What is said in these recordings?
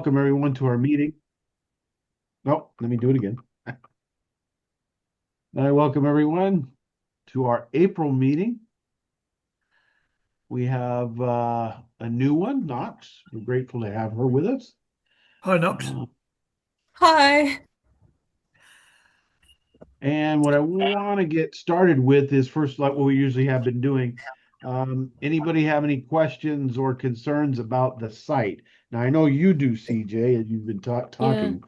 welcome everyone to our meeting. Oh, let me do it again. I welcome everyone to our April meeting. We have a new one, Knox. We're grateful to have her with us. Hi, Knox. Hi. And what I want to get started with is first, like what we usually have been doing. Anybody have any questions or concerns about the site? Now, I know you do, CJ, and you've been talking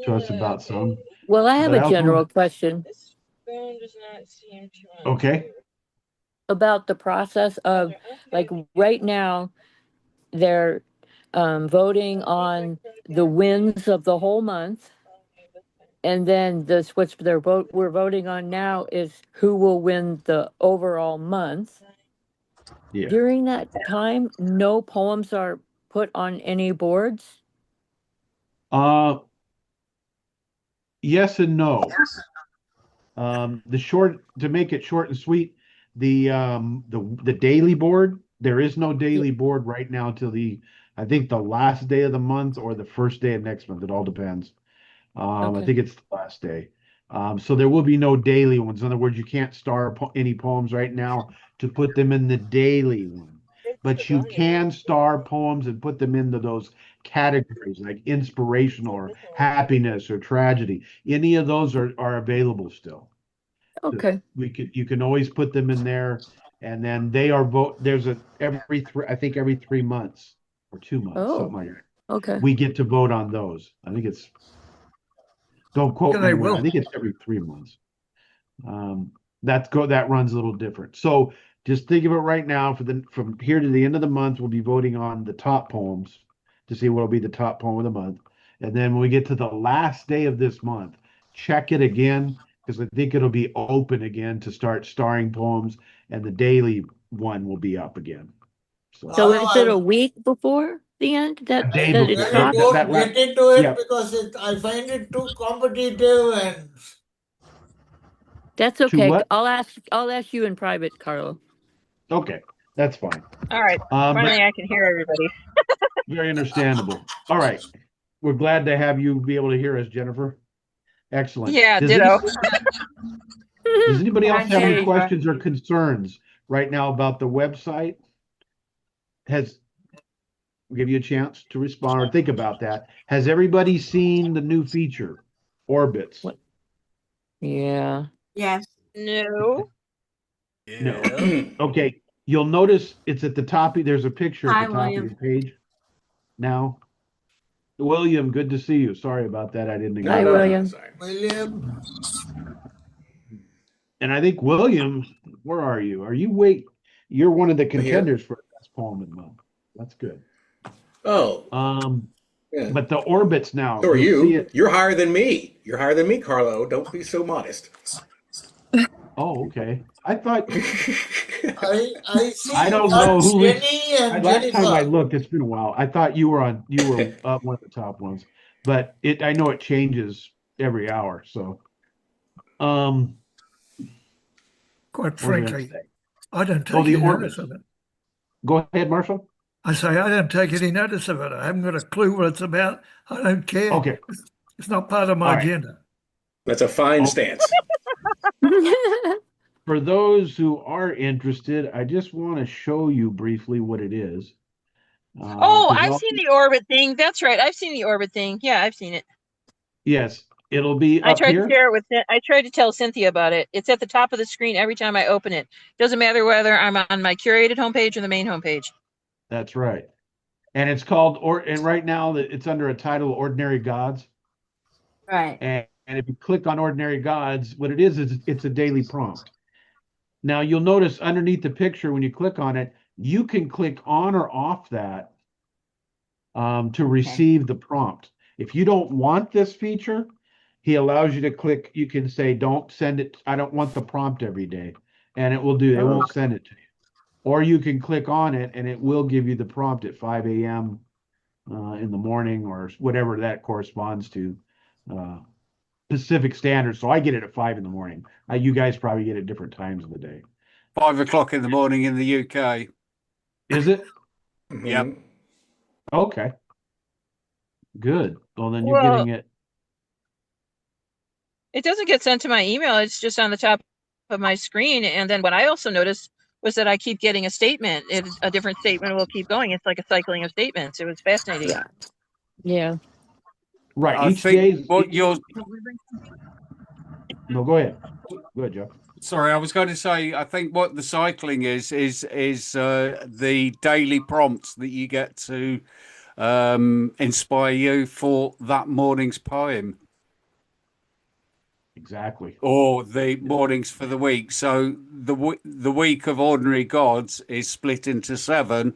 to us about some. Well, I have But a general question This phone does not seem to want Okay. about the process of, like, right now, they're voting on the wins of the whole month. And then we're voting on now is who will win the overall month. Yeah. During that time, no poems are put on any boards. Yes and no. To make it short and sweet, the daily board, there is no daily board right now till I think the last day of the month or the first day of next month. It all depends. I think it's the last day. So there will be no daily ones. In other words, you can't star any poems right now to put them in the daily one. But you can star poems and put them into those categories like inspirational or happiness or tragedy. Any of those are available still. Okay. You can always put them in there, and then they are there's every 3 months or 2 months, something like that. Okay. We get to vote on those. I think don't quote me where. I think it's every 3 months. That runs a little different. So just think of it right now from here to the end of the month, we'll be voting on the top poems to see what will be the top poem of the month. And then when we get to the last day of this month, check it again because I think it'll be open again to start starring poems, and the daily one will be up again. So is it a week before the end that it's not? Don't get into it because I find it too competitive and. That's okay. I'll ask you in private, Carlo. Okay, that's fine. All right. Finally, I can hear everybody. Very understandable. All right. We're glad to have you be able to hear us, Jennifer. Excellent. Yeah, ditto. Does anybody else have any questions or concerns right now about the website? We'll give you a chance to respond or think about that. Has everybody seen the new feature, Orbits? What? Yeah. Yes. No. No. Okay. You'll notice it's at the top. There's a picture at the top of your page. Now, William, good to see you. Sorry about that. I didn't. Hi, William. William. And I think William, where are you? You're one of the contenders for best poem of the month. That's good. Oh. Yeah. But the Orbits now. So are you? You're higher than me. You're higher than me, Carlo. Don't be so modest. Oh, okay. I thought I see. I don't know who Jenny and last Jennifer. time I looked, it's been a while. I thought you were one of the top ones, but I know it changes every hour. So, quite frankly, I don't take any notice of it. Go ahead, Marshall. I say I don't take any notice of it. I haven't got a clue what it's about. I don't care. Okay, it's not part of my agenda. That's a fine stance. For those who are interested, I just want to show you briefly what it is. I've seen the orbit thing. That's right. I've seen the orbit thing. Yeah, I've seen it. Yes, it'll be I up tried here. to share it with. I tried to tell Cynthia about it. It's at the top of the screen every time I open it. Doesn't matter whether I'm on my curated homepage or the main homepage. That's right. And it's called and right now it's under a title, Ordinary Gods. Right. And if you click on Ordinary Gods, what it is it's a daily prompt. Now you'll notice underneath the picture, when you click on it, you can click on or off that to receive the prompt. If you don't want this feature, he allows you to click, you can say, don't send it. I don't want the prompt every day. And it will do, it won't send it to you. Or you can click on it and it will give you the prompt at 5 a.m. In the morning or whatever that corresponds to Pacific Standard. So I get it at 5 in the morning. You guys probably get it different times of the day. 5 o'clock in the morning in the UK. Is it? Yep. Okay. Good. Well, then you're Well, getting it. it doesn't get sent to my email. It's just on the top of my screen. And then what I also noticed was that I keep getting a statement. A different statement will keep going. It's like a cycling of statements. It was fascinating. Yeah. Yeah. Right. I Each think day. what you're No, go ahead. Go ahead, Joe. sorry, I was going to say, I think what the cycling is the daily prompts that you get to inspire you for that morning's poem Exactly. or the mornings for the week. So the week of ordinary gods is split into seven,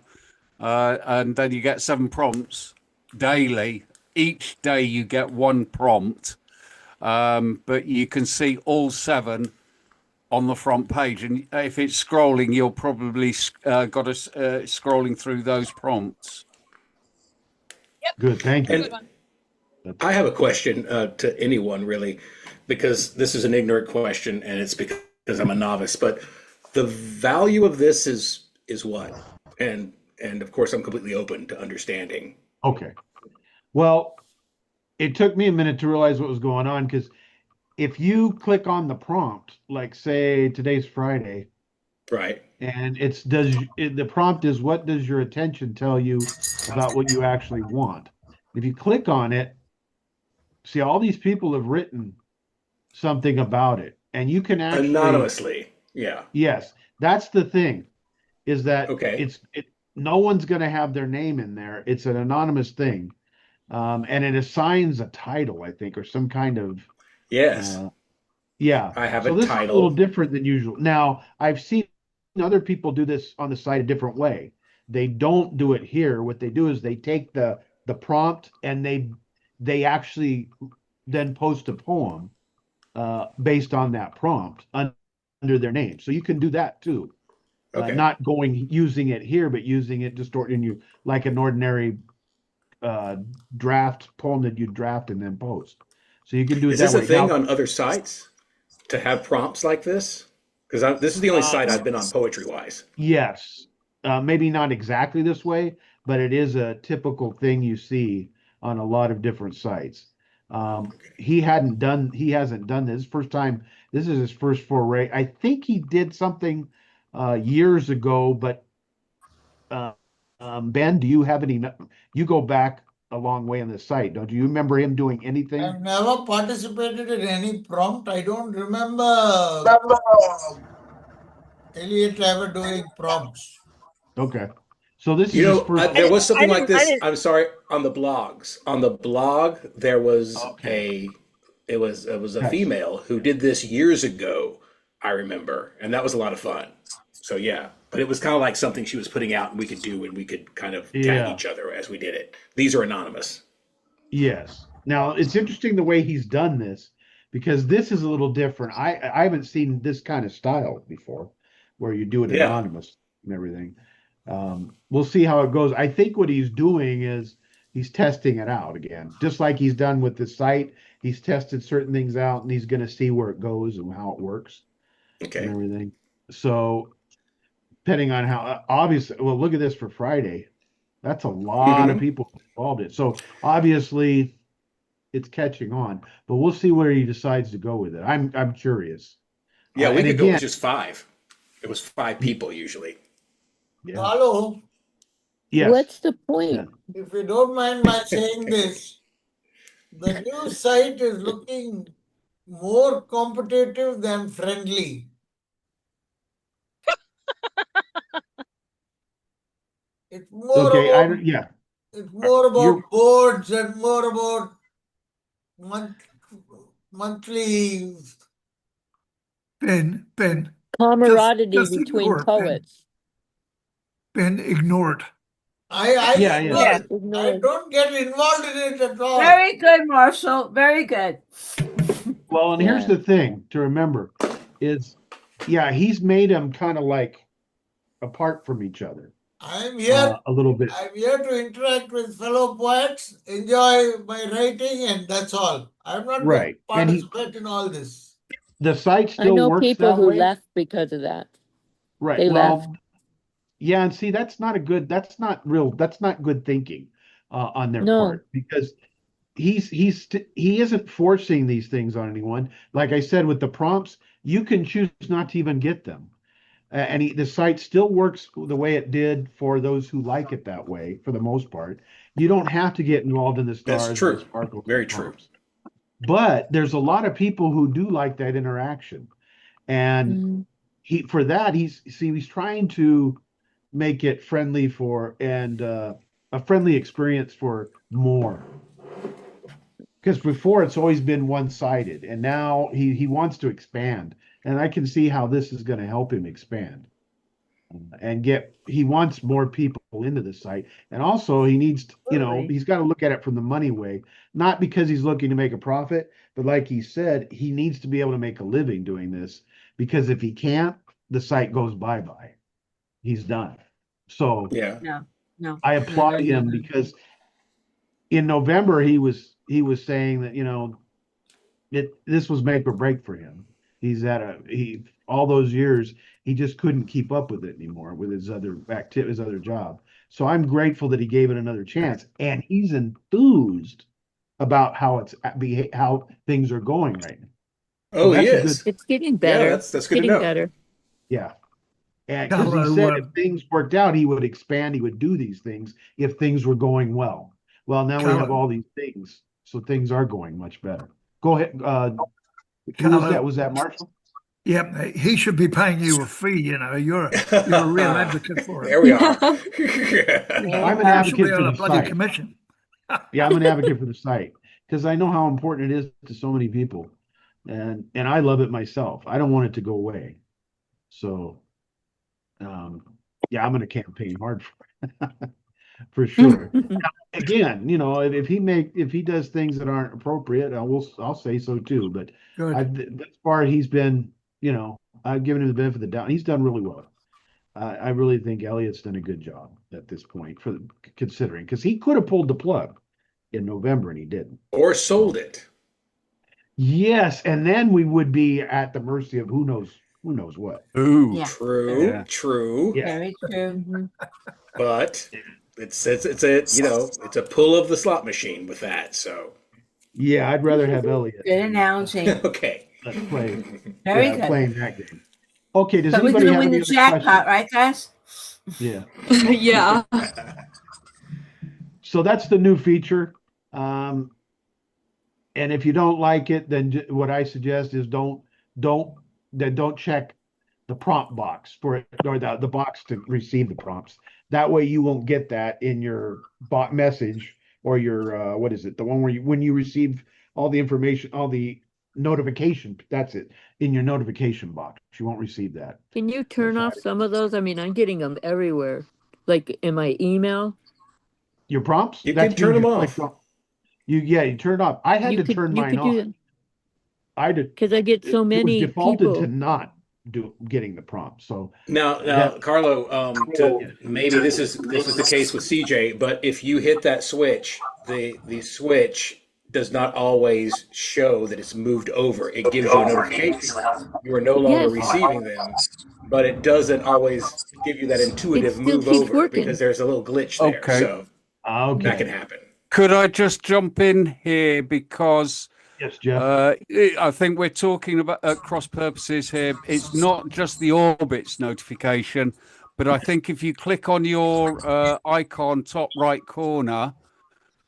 and then you get seven prompts daily. Each day you get one prompt, but you can see all seven on the front page. And if it's scrolling, you'll probably got us scrolling through those prompts. Good. Thank you. And I have a question to anyone really, because this is an ignorant question, and it's because I'm a novice. But the value of this is what? And of course, I'm completely open to understanding. Okay. Well, it took me a minute to realize what was going on because if you click on the prompt, like say today's Friday, Right. and the prompt is what does your attention tell you about what you actually want? If you click on it, see all these people have written something about it, and you can actually, Anonymously. Yeah. yes, that's the thing, is that Okay. no one's going to have their name in there. It's an anonymous thing. And it assigns a title, I think, or some kind of Yes. uh, yeah. I have a So this is a little title. different than usual. Now, I've seen other people do this on the site a different way. They don't do it here. What they do is they take the prompt and they actually then post a poem based on that prompt under their name. So you can do that too. Okay. Not going using it here, but using it just in you like an ordinary uh, draft poem that you draft and then post. So you can do it Is that this a way. thing Now, on other sites to have prompts like this? Because this is the only site uh, I've been on poetry wise. yes, maybe not exactly this way, but it is a typical thing you see on a lot of different sites. He hasn't done this first time. This is his first foray. I think he did something years ago, but uh, Ben, do you have any? You go back a long way on the site, don't you? You remember him doing anything? I've never participated in any prompt. I don't remember Elliot ever doing prompts. Okay. So this You is his know, first. there was something like I this. didn't. I'm sorry, on the blogs. On the blog, there was Okay. it was a Yes. female who did this years ago. I remember, and that was a lot of fun. So yeah, but it was kind of like something she was putting out, and we could do, and we could kind of tag Yeah. each other as we did it. These are anonymous. Yes. Now it's interesting the way he's done this because this is a little different. I haven't seen this kind of style before, where you do it Yeah. anonymous and everything. We'll see how it goes. I think what he's doing is he's testing it out again, just like he's done with the site. He's tested certain things out, and he's going to see where it goes and how it works and Okay. everything. So depending on how obviously, well, look at this for Friday. That's a lot of Hmm. people involved in it. So obviously it's catching on, but we'll see where he decides to go with it. I'm curious. Yeah, a And week ago it again, was just five. It was five people usually. yeah, Hello, yes, What's the yeah. point? if you don't mind my saying this, the new site is looking more competitive than friendly. It's more Okay, about yeah, it's more you're about boards and more about month, monthly. Ben, Camaraderie just between ignore poets. Ben ignored. I yeah, yeah. ignore Yeah. it. I Ignored. don't get involved in it at all. Very good, Marshall. Very good. Well, and here's Yeah. the thing to remember is, yeah, he's made them kind of like apart from each other I'm here. a little bit. I'm here to interact with fellow poets, enjoy my writing, and that's all. I'm not going to Right. And participate in all this. the site I still know works people that who way. left because of that. Right. They left. Well, yeah, and see, that's not good thinking. on their No. part, because he isn't forcing these things on anyone. Like I said, with the prompts, you can choose not to even get them. And the site still works the way it did for those who like it that way, for the most part. You don't have to get involved in the That's stars and the true. sparkles Very and true. prompts. But there's a lot of people who do like that interaction. And Mhm. he's trying to make it friendly for and a friendly experience for more. Because before it's always been one-sided, and now he wants to expand. And I can see how this is going to help him expand and he wants more people into the site. And also he needs to, Absolutely. he's got to look at it from the money way, not because he's looking to make a profit, but like he said, he needs to be able to make a living doing this, because if he can't, the site goes bye-bye. He's done. So Yeah. No. I applaud him, because in November he was saying that, this was make or break for him. He all those years he just couldn't keep up with it anymore with his other job. So I'm grateful that he gave it another chance, and he's enthused about how things are going right now. Oh, he that's a good is. It's getting Yeah, better. that's good to Getting know. better. Yeah. And because he Carlo, said if things worked out, he would expand, he would do these things if things were going well. Well, now we have Carlo, all these things, so things are going much better. Go ahead. Who was that? Carlo, Was that Marshall? yeah, he should be paying you a fee. You're a real advocate for him. There we are. I'm an You should be advocate for on a the bloody site. commission. Yeah, I'm an advocate for the site because I know how important it is to so many people, and I love it myself. I don't want it to go away. So, yeah, I'm going to campaign hard for sure. Again, if he does things that aren't appropriate, I'll say so too. But Good. thus far he's been, I've given him the benefit of the doubt. He's done really well. I really think Elliot's done a good job at this point for considering, because he could have pulled the plug in November and he didn't. Or sold it. Yes, and then we would be at the mercy of who knows what. Ooh. Yeah. True. Yeah. True. Yeah. Very true. Mhm. But it's a pull of the slot machine with that. So Yeah, I'd rather have Elliot Good analogy. okay. Very yeah, good. playing that game. Okay, does But we're anybody gonna have win any the other jackpot, questions? right, guys? Yeah. Yeah. So that's the new feature. And if you don't like it, then what I suggest is don't check the prompt box for it, or the box to receive the prompts. That way you won't get that in your bot message, or your what is it? The one where when you receive all the information, all the notification, that's it, in your notification box. You won't receive that. Can you turn off some of those? I mean, I'm getting them everywhere, like in my email. Your prompts? You That's can turn means them you clicked off. on. You turn it off. I had to turn You mine could do off. that I did. because I get so It was many defaulted to people. not getting the prompt. So Now, that Carlo, maybe this is the case with CJ, but if you hit that switch, the switch does not always show that it's moved over. It gives you a notification. You are no longer Yes, receiving them, but it doesn't always give you that it intuitive still move keeps over because working. there's a little glitch there. Okay. So that okay. can happen. Could I just jump in here because Yes, Jeff. I think we're talking about cross purposes here. It's not just the orbits notification, but I think if you click on your icon top right corner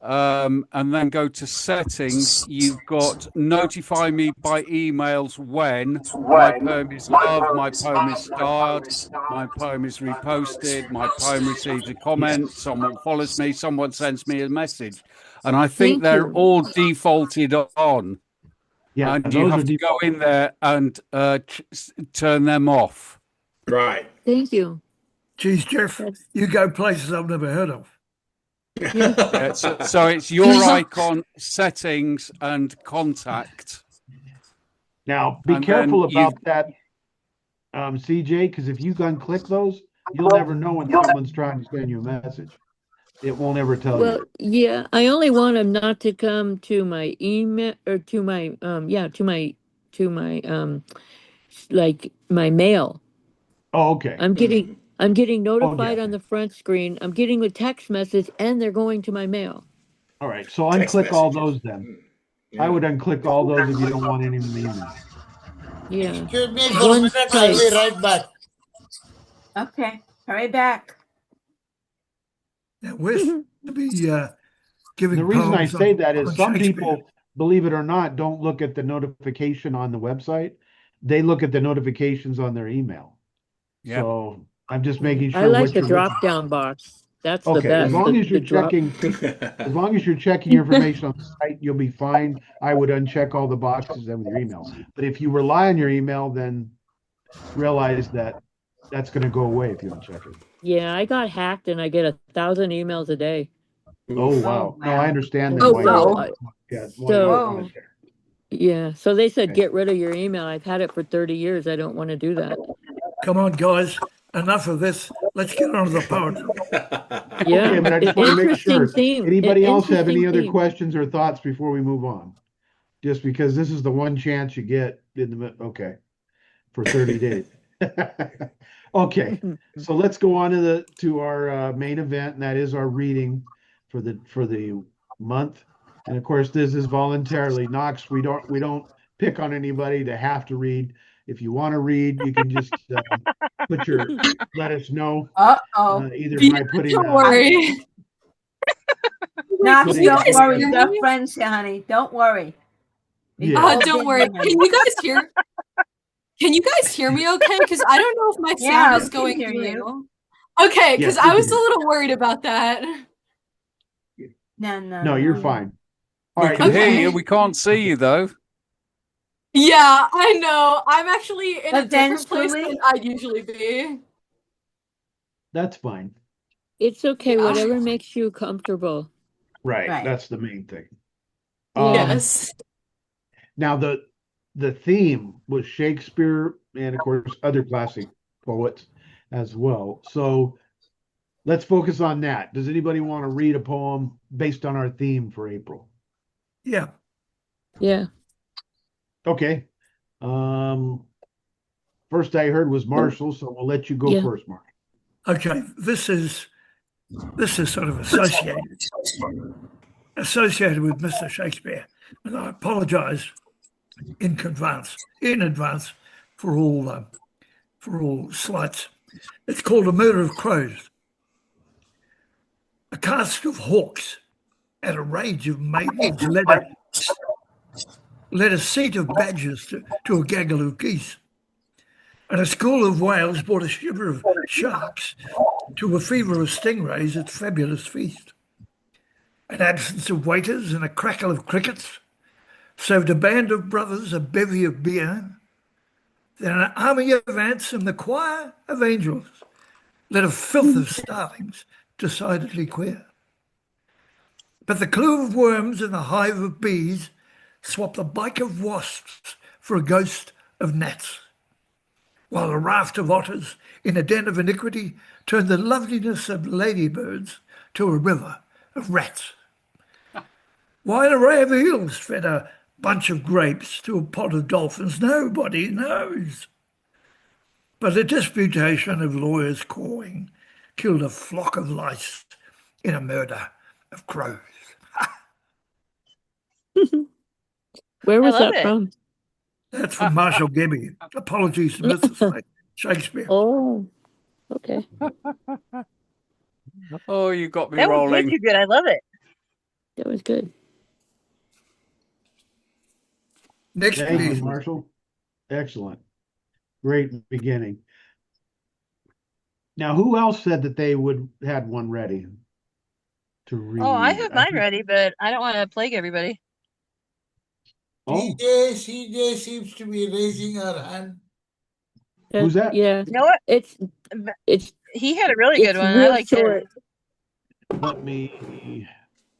and then go to settings, you've got notify me by emails when my poem is loved, my poem is starred, my poem is reposted, my poem receives a comment, Yes. someone follows me, someone sends me a message. And I think Thank they're you. all defaulted on. Yeah, And you those have are to go default. in there and turn them off. Right. Thank you. Geez, Jeff, That's you go places I've never heard of. Yeah, so it's your icon, settings, and contact. Now, be And careful then you've about that, CJ, because if you unclick those, you'll never know when someone's trying to send you a message. It won't ever tell well, you. yeah. I only want them not to come to my email or to my like my mail. Oh, okay. I'm getting I'm getting Oh, notified yeah. on the front screen. I'm getting a text message, and they're going to my mail. All right. So Text unclick all messages. those then. Yeah. I would unclick all those if you don't want any in the email. Yeah. Excuse me for a One minute, I'll be site. right back. Okay, hurry back. Now, we're to be giving The reason I poems say that is on some Shakespeare. people, believe it or not, don't look at the notification on the website. They look at the notifications on their email. Yeah. So I'm just making I sure like what the you're drop looking down box. That's at. the Okay, as best. long as The you're drop. checking, as long as you're checking your information on the site, you'll be fine. I would uncheck all the boxes then with your email. But if you rely on your email, then realize that that's going to go away if you don't check it. Yeah, I got hacked, and I get 1,000 emails a day. Oh, Oof. wow. Oh, No, I wow. understand then And why you so, don't, yeah, why you so don't want Whoa. it there. yeah, so they said Okay. get rid of your email. I've had it for 30 years. I don't want to do that. Come on, guys. Enough of this. Let's get on to the poetry. Yeah, Okay, but I just want to make interesting sure. theme. Anybody else have any Interesting other theme. questions or thoughts before we move on? Just because this is the one chance you get in the, okay, for 30 days. Okay, so let's go on to our main event, and that is our reading for the month. And of course, this is voluntarily. Knox, we don't pick on anybody to have to read. If you want to read, you can just let us know Uh-oh. either Yeah, by putting don't worry. Knox, Putting- don't Guys worry. hear We're friends here, honey. Don't worry. We've Yeah. all Don't been worry. there, Can honey. you guys hear? Can you guys hear me okay? Because I don't know if my Yeah, sound we is can going hear through. you. Okay, because Yes, we I can was a hear. little worried about that. No, No, you're fine. All We right, can this hear is- you. We can't see you though. Yeah, I know. I'm actually in a But then, different place Julie- than I'd usually be. That's fine. It's okay. Yeah. Whatever makes you comfortable. Right. Right. That's the main thing. Yes. Now the theme was Shakespeare and of course other classic poets as well. So let's focus on that. Does anybody want to read a poem based on our theme for April? Yeah. Yeah. Okay. First I heard was Marshall, so we'll let you go Yeah. first, Mark. Okay. This is sort of associated with Mr. Shakespeare. And I apologize in advance for all slights. It's called A Murder of Crows. A cast of hawks and a rage of maidens led a seat of badgers to a gaggle of geese. And a school of whales brought a shiver of sharks to a fever of stingrays at fabulous feast. An absence of waiters and a crackle of crickets served a band of brothers a bevy of beer. Then an army of ants and the choir of angels led a filth of starlings decidedly queer. But the clue of worms and the hive of bees swapped the bike of wasps for a ghost of gnats, while a raft of otters in a den of iniquity turned the loveliness of ladybirds to a river of rats. Why an array of eels fed a bunch of grapes to a pod of dolphins, nobody knows. But a disputation of lawyers cawing killed a flock of lice in a murder of crows. Where was love that it. from? That's from Marshall Gibby. Apologies to Mr. Shakespeare. Oh, okay. Oh, you got me That was way rolling. too good. I love it. That was good. Next, Thank you, please. Marshall. Excellent. Great beginning. Now, who else said that they had one ready to read? Oh, I have mine think- ready, but I don't want to plague everybody. Oh, CJ seems to be raising her hand. Who's that? Yeah. You know what? It's He had a really good it's one. I real liked short. it. let me,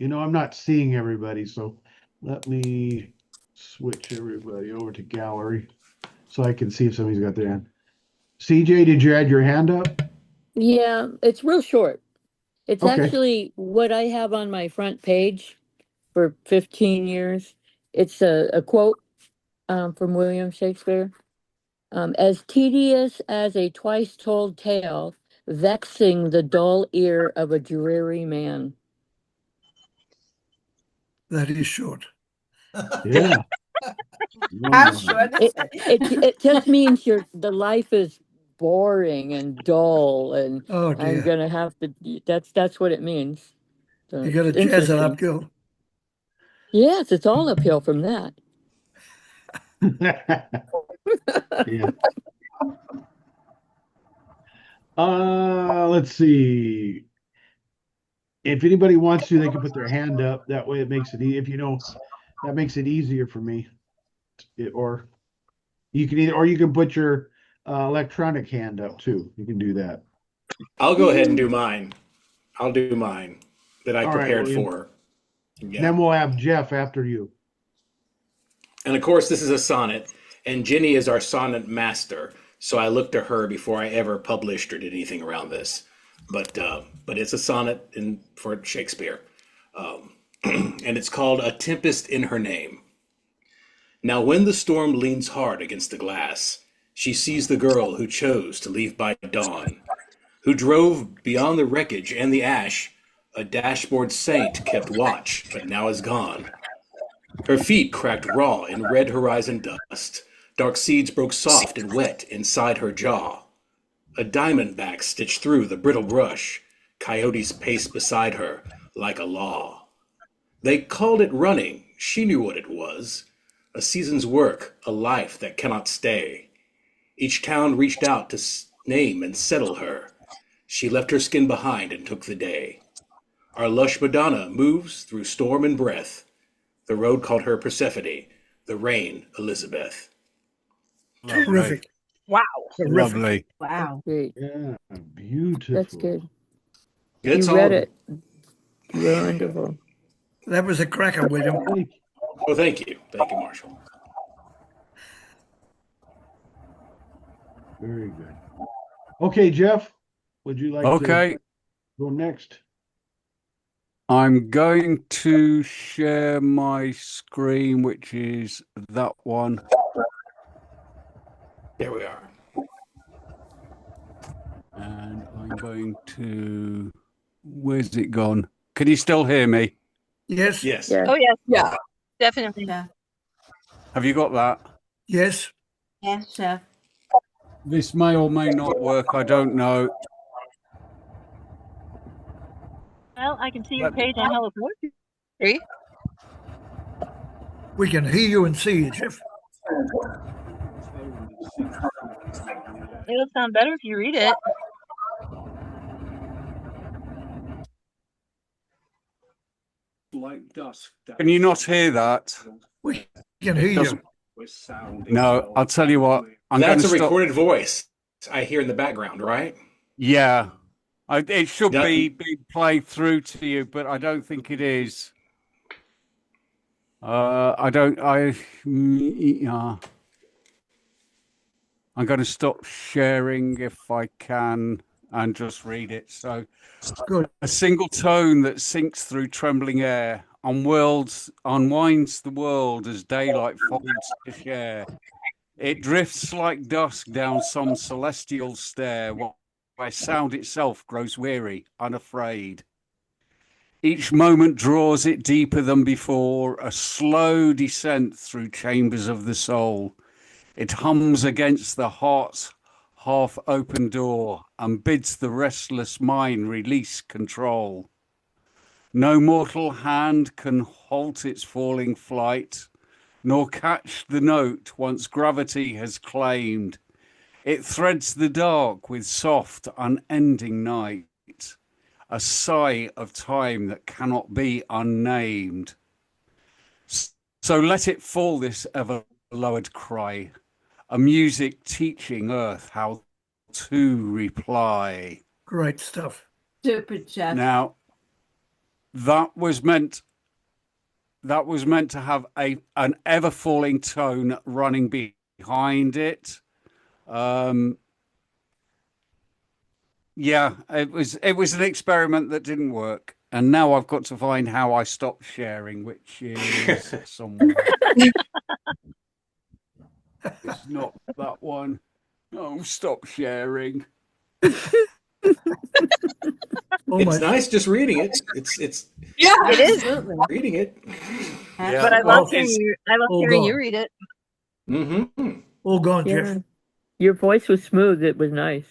I'm not seeing everybody, so let me switch everybody over to gallery so I can see if somebody's got their hand. CJ, did you add your hand up? Yeah, it's real short. It's Okay. actually what I have on my front page for 15 years. It's a quote from William Shakespeare. As tedious as a twice told tale, vexing the dull ear of a dreary man. That is short. Yeah. How short is It just means the life is boring and dull, and Oh I'm dear. gonna have to. That's what it means. So You got to it's jazz it interesting. up, Gil. Yes, it's all uphill from that. Yeah. Let's see. If anybody wants to, they can put their hand up. That way it makes it if that makes it easier for me. Or you can or you can put your electronic hand up too. You can do that. I'll go ahead and do mine. I'll do mine that I All right, prepared William. for. Yeah. Then we'll have Jeff after you. And of course, this is a sonnet, and Jenny is our sonnet master. So I looked to her before I ever published or did anything around this. But it's a sonnet for Shakespeare, and it's called "A Tempest in Her Name." Now, when the storm leans hard against the glass, she sees the girl who chose to leave by dawn, who drove beyond the wreckage and the ash. A dashboard saint kept watch, but now is gone. Her feet cracked raw in red horizon dust. Dark seeds broke soft and wet inside her jaw. A diamond back stitched through the brittle brush. Coyotes paced beside her like a law. They called it running. She knew what it was. A season's work, a life that cannot stay. Each town reached out to name and settle her. She left her skin behind and took the day. Our lush Madonna moves through storm and breath. The road called her Persephone, the rain Elizabeth. Terrific. Wow. Terrific. Lovely. Wow. Great. Yeah, beautiful. That's good. Good You song. read it. Wonderful. That was a cracker, William. Oh, thank you. Thank you, Marshall. Very good. Okay, Jeff, would you like Okay. to go next? I'm going to share my screen, which is that one. There we are. And I'm going to. Where's it gone? Can you still hear me? Yes. Yes. Yeah. Oh, yes, Yeah. definitely. Yeah. Have you got that? Yes. Yes, Chef. This may or may not work. I don't know. Well, I can see your Let- page on Hello Poetry. We can hear you and see you, Jeff. It'll sound better if you read it. Like dusk. Can you not hear that? We can hear you. No, I'll tell you what. I'm going That's to a stop. recorded voice I hear in the background, right? Yeah, it should That- be played through to you, but I don't think it is. I don't. I'm going to stop sharing if I can and just read it. So, Good. a single tone that sinks through trembling air, unwinds the world as daylight folds to share. It drifts like dusk down some celestial stair, where sound itself grows weary, unafraid. Each moment draws it deeper than before, a slow descent through chambers of the soul. It hums against the heart's half-open door and bids the restless mind release control. No mortal hand can halt its falling flight, nor catch the note once gravity has claimed. It threads the dark with soft, unending night, a sigh of time that cannot be unnamed. So let it fall, this ever-lowered cry, a music teaching earth how to reply. Great stuff. Super, Chef. Now, that was meant to have an ever falling tone running behind it. Yeah, it was an experiment that didn't work, and now I've got to find how I stop sharing, which is somewhere. It's not that one. Oh, stop sharing. Oh It's my! nice just reading it. It's Yeah. It is. Absolutely. reading it. Yeah. But I Well, love hearing you. I love all hearing you gone. read it. Mm-hmm. All gone, Yeah. Jeff. Your voice was smooth. It was nice.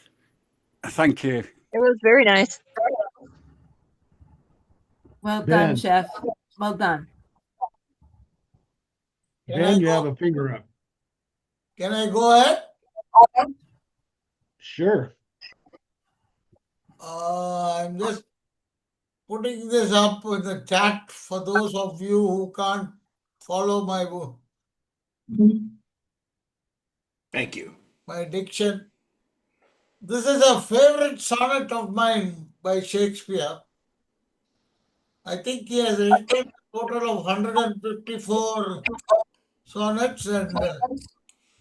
Thank you. It was very nice. Well done, Ben, Chef. Well done. Can I Ben, you have go? a finger up. Can I go ahead? Sure. I'm just putting this up in the chat for those of you who can't follow Thank you. my diction. This is a favorite sonnet of mine by Shakespeare. I think he has written a total of 154 sonnets, and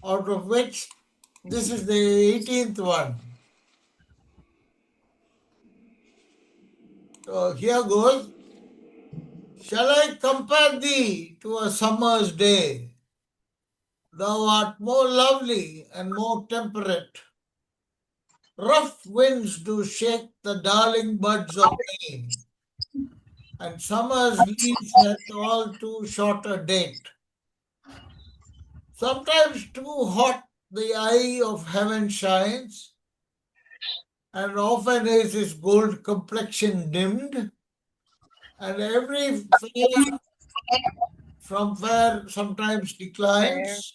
out of which this is the 18th one. So here goes. Shall I compare thee to a summer's day? Thou art more lovely and more temperate. Rough winds do shake the darling buds of May, and summer's lease hath all too short a date. Sometimes too hot the eye of heaven shines, and often is his gold complexion dimmed, and every fair from fair sometimes declines,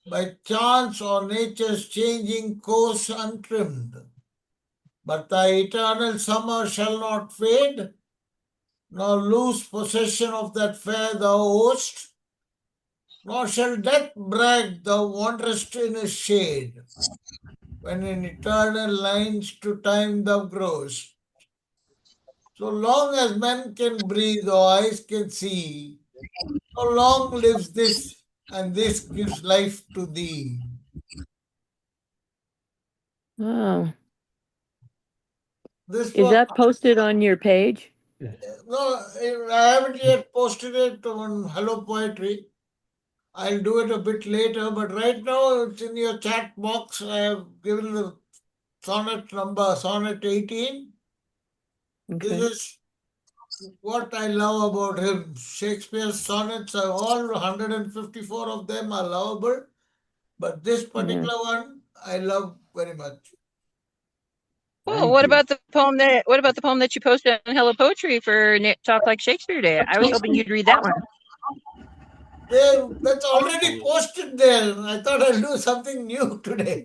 by chance or nature's changing course untrimmed. But thy eternal summer shall not fade, nor lose possession of that fair thou owest, nor shall death brag thou wanderest in his shade, when in eternal lines to time thou growest. So long as men can breathe or eyes can see, so long lives this, and this gives life to thee. Oh, This is was, that posted on your page? no, I haven't yet posted it on Hello Poetry. I'll do it a bit later, but right now it's in your chat box. I have given the sonnet number, sonnet 18. This Okay. is what I love about him. Shakespeare's sonnets are all 154 of them are lovable, but this Yeah. particular one I love very much. Well, Thank what you. about the poem that you posted on Hello Poetry for Talk Like Shakespeare Day? I was hoping you'd read that one. That's already posted there. I thought I'll do something new today.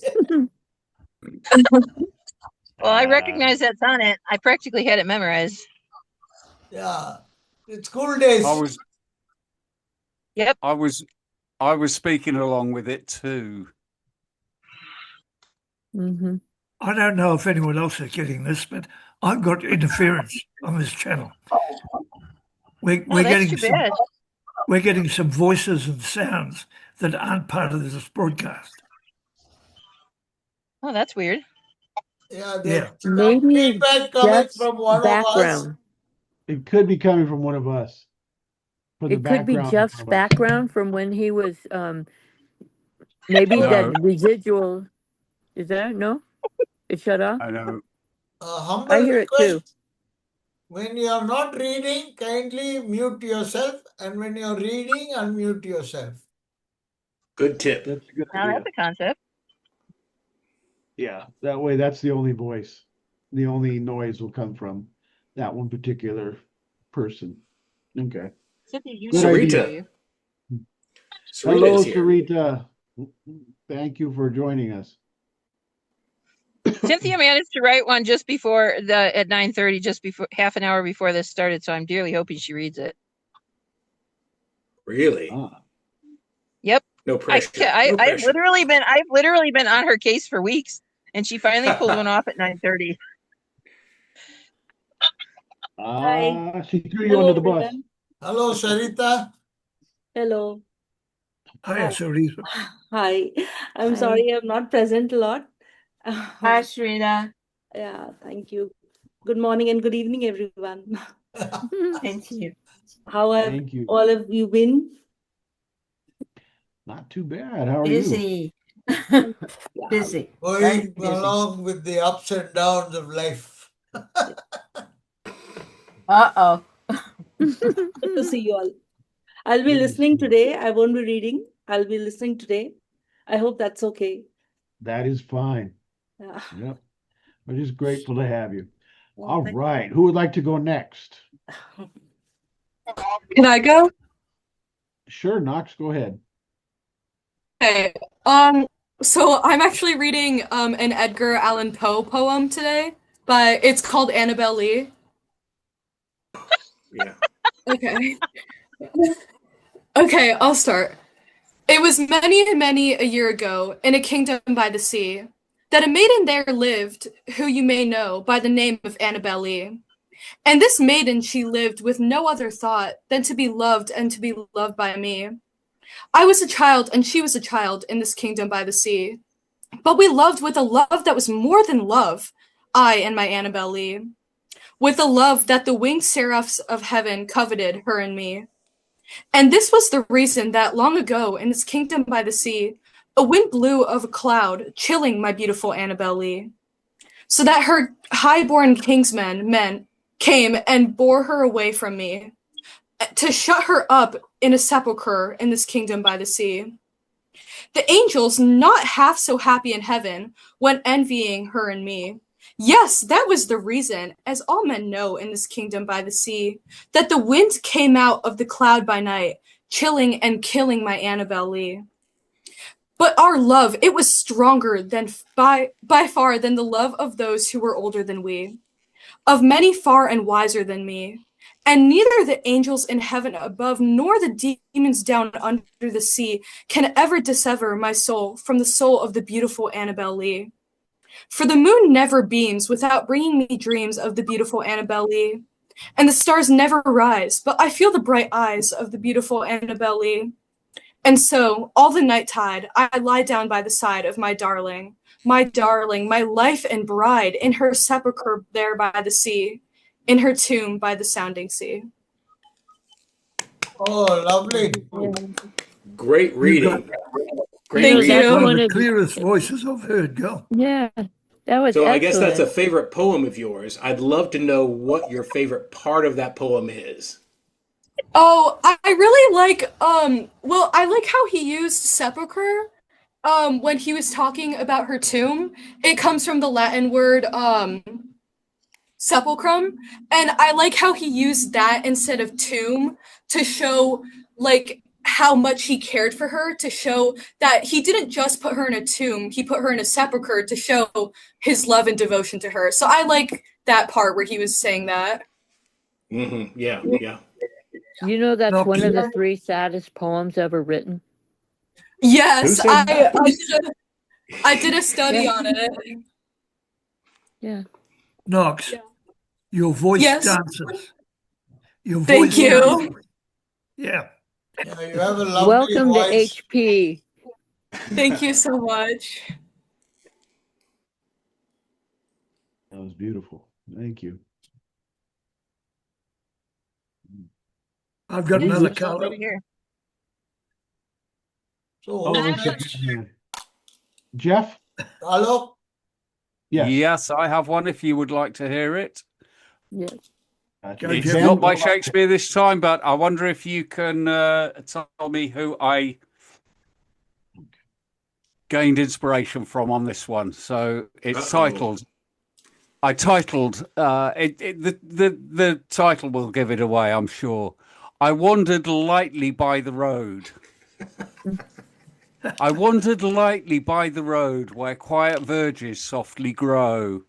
Well, I recognize that sonnet. I practically had it memorized. Yeah, it's school days. Yep. I was speaking along with it too. Mm-hmm. I don't know if anyone else is getting this, but I've got interference on this channel. We're That's too bad. we're getting some voices and sounds that aren't part of this broadcast. Oh, that's weird. Yeah, Yeah. there's some Maybe feedback coming just from one of us. background. It could be coming from one of us. For the It could be background Jeff's from us. background from when he was maybe No. that residual. Is that no? It shut off. I know. A humble I hear it too. request. When you are not reading, kindly mute yourself, and when you're reading, unmute yourself. Good tip. That's a good Now idea. that's a concept. Yeah, that way that's the only voice. The only noise will come from that one particular person. Okay. Good idea. Sarita. Hello, Sarita's here. Sarita. Thank you for joining us. Cynthia managed to write one just before at 9:30, just before half an hour before this started. So I'm dearly hoping she reads it. Really? Ah, Yep. No pressure. I've literally been on her case for weeks, and she finally pulled one off at 9:30. she threw you under the bus. Hello, Sarita. Hello. Hiya, Sarita. Hi. I'm Hi. sorry I'm not present a lot. Hi, Shrina. Yeah, thank you. Good morning and good evening, everyone. Thank you. How have Thank you. all of you been? Not too bad. How are you? Busy. Busy. Very Going busy. along with the ups and downs of life. Uh-oh. Good to see you all. I'll be listening today. I won't be reading. I'll be listening today. I hope that's okay. That is fine. Yeah. Yep. We're just grateful to have you. Well, All thank- right. Who would like to go next? Can I go? Sure, Knox, go ahead. Okay. So I'm actually reading an Edgar Allan Poe poem today, but it's called Annabelle Lee. Yeah. Okay. Okay, I'll start. It was many and many a year ago, in a kingdom by the sea, that a maiden there lived, who you may know by the name of Annabelle Lee. And this maiden she lived with no other thought than to be loved and to be loved by me. I was a child and she was a child in this kingdom by the sea. But we loved with a love that was more than love, I and my Annabelle Lee. With a love that the winged seraphs of heaven coveted her and me. And this was the reason that long ago in this kingdom by the sea, a wind blew of a cloud, chilling my beautiful Annabelle Lee. So that her high-born men came and bore her away from me, to shut her up in a sepulchre in this kingdom by the sea. The angels, not half so happy in heaven, went envying her and me. Yes, that was the reason, as all men know in this kingdom by the sea, that the wind came out of the cloud by night, chilling and killing my Annabelle Lee. But our love, it was stronger than by far than the love of those who were older than we, of many far and wiser than me. And neither the angels in heaven above nor the demons down under the sea can ever dissever my soul from the soul of the beautiful Annabelle Lee. For the moon never beams without bringing me dreams of the beautiful Annabelle Lee, and the stars never rise, but I feel the bright eyes of the beautiful Annabelle Lee. And so, all the night tide, I lie down by the side of my darling, my life and bride, in her sepulchre there by the sea, in her tomb by the sounding sea. Oh, lovely. Great reading. Great Thank reading. you. One of one the of- clearest voices I've heard, girl. Yeah, that was So excellent. I guess that's a favorite poem of yours. I'd love to know what your favorite part of that poem is. Oh, I really like well, I like how he used sepulcher when he was talking about her tomb. It comes from the Latin word sepulchrum, and I like how he used that instead of tomb to show like how much he cared for her, to show that he didn't just put her in a tomb, he put her in a sepulcher to show his love and devotion to her. So I like that part where he was saying that. Yeah, yeah. You know, that's No, one of the 3 saddest poems ever written. Yes, Who said that? I did a study Yeah. on it. Yeah. Knox, your voice Yes. dances. Your Thank voice you. dances. Yeah. Yeah, you have a lovely Welcome to voice. HP. Thank you so much. That was beautiful. Thank you. I've got Who's another next? color. Over here. So, Oh, who's let's next? see. Jeff? Hello? Yes. Yes, I have one if you would like to hear it. Yes. Go, It's Jeff. not by Shakespeare this time, but I wonder if you can tell me who I gained inspiration from on this one. So it's titled. I titled the title will give it away, I'm sure. I wandered lightly by the road. I wandered lightly by the road where quiet verges softly grow.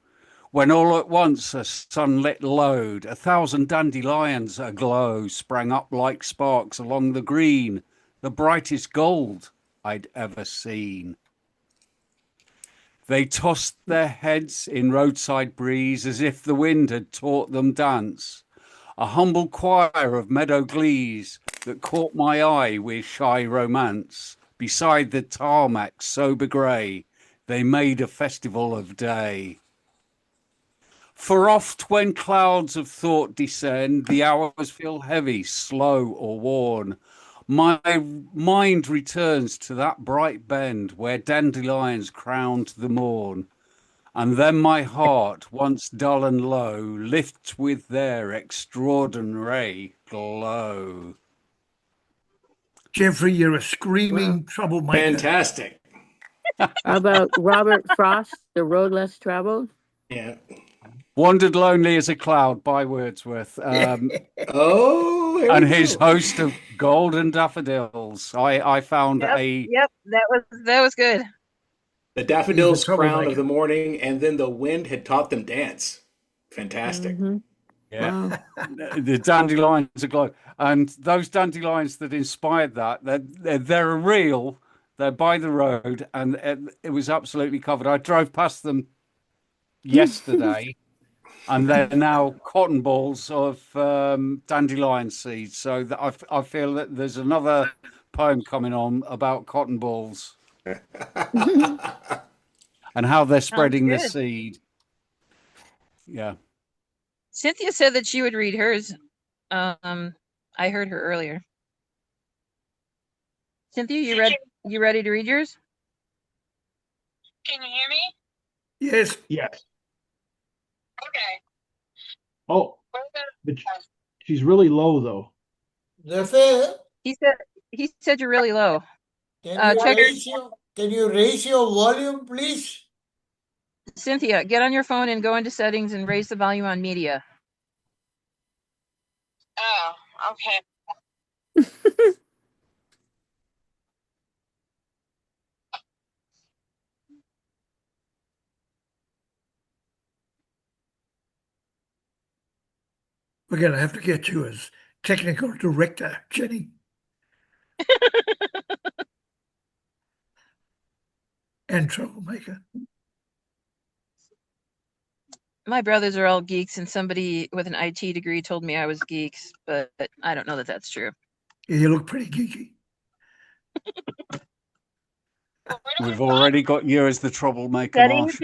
When all at once a sunlit lode, 1,000 dandelions aglow, sprang up like sparks along the green, the brightest gold I'd ever seen. They tossed their heads in roadside breeze as if the wind had taught them dance. A humble choir of meadow glees that caught my eye with shy romance. Beside the tarmac sober grey, they made a festival of day. For oft when clouds of thought descend, the hours feel heavy, slow or worn. My mind returns to that bright bend where dandelions crowned the morn, and then my heart, once dull and low, lifts with their extraordinary glow. Jeffrey, you're a screaming troublemaker. Fantastic. How about Robert Frost, The Road Less Traveled? Yeah. Wandered Lonely as a Cloud by Wordsworth. Oh, and his host of golden daffodils. I found Yep, that was good. The daffodils crown troublemaker. of the morning, and then the wind had taught them dance. Fantastic. Mm-hmm. Yeah. Wow. The dandelions are glowing. And those dandelions that inspired that, they're real. They're by the road, and it was absolutely covered. I drove past them yesterday, and they're now cotton balls of dandelion seeds. So that I feel that there's another poem coming on about cotton balls and how they're spreading the good. seed. Yeah. Cynthia said that she would read hers. I heard her earlier. Cynthia, you ready to read yours? Can you hear me? Yes. Yes. Okay. Oh, but she's really low though. Zephyr, He said you're really low. can you raise your volume, please? Cynthia, get on your phone and go into settings and raise the volume on media. Oh, okay. We're going to have to get you as technical director, Jenny. And troublemaker. My brothers are all geeks, and somebody with an IT degree told me I was geeks, but I don't know that that's true. Yeah, you look pretty geeky. We've already got you as the troublemaker. Settings,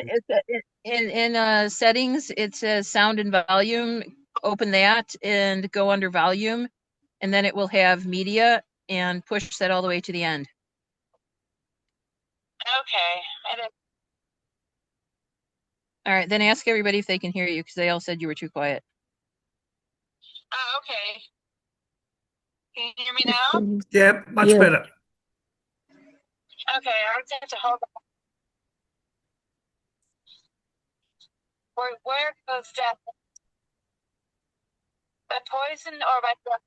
in settings, it says sound and volume. Open that and go under volume, and then it will have media, and push that all the way to the end. Okay. All right, then ask everybody if they can hear you, because they all said you were too quiet. Oh, okay. Can you hear me now? Yeah, much better. Okay, I was going to hold on. Where goes death? By poison or by death?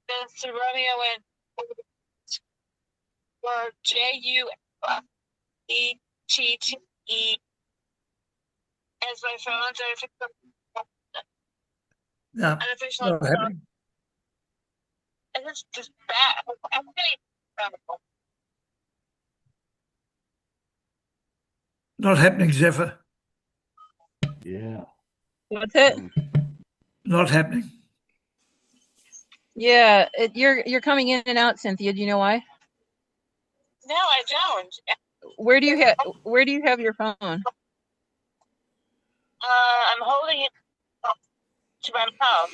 Then to Romeo and or JUETTE as my phones are No, unofficial. not happening. And it's just bad. I'm getting Not happening, Zephyr. Yeah. What's it? Not happening. Yeah, you're coming in and out, Cynthia. Do you know why? No, I don't. Where do you have your phone? I'm holding it to my mouth.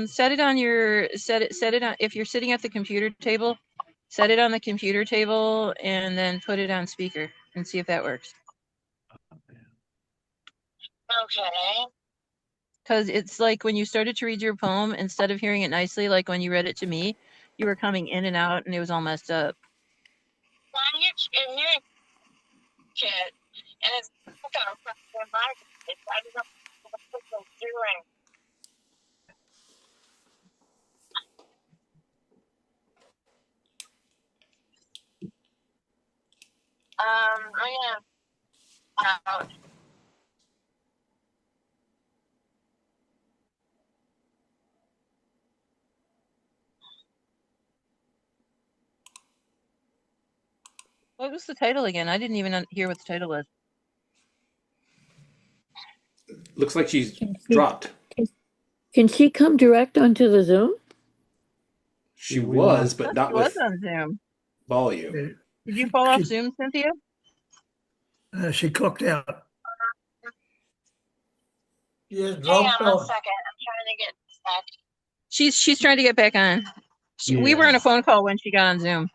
Set it on if you're sitting at the computer table, set it on the computer table and then put it on speaker and see if that works. Okay. Because it's like when you started to read your poem, instead of hearing it nicely, like when you read it to me, you were coming in and out and it was all messed up. Well, I'm hearing shit, and it's I don't know what it's doing. I'm gonna out. What was the title again? I didn't even hear what the title was. Looks like she's dropped. Can she come direct onto the Zoom? She was, but not with on Zoom. volume. Did you fall off Zoom, Cynthia? She clocked out. Yes, Hang dropped on 1 off. second. I'm trying to get She's trying to get back on. We were on a phone call when she got on Zoom.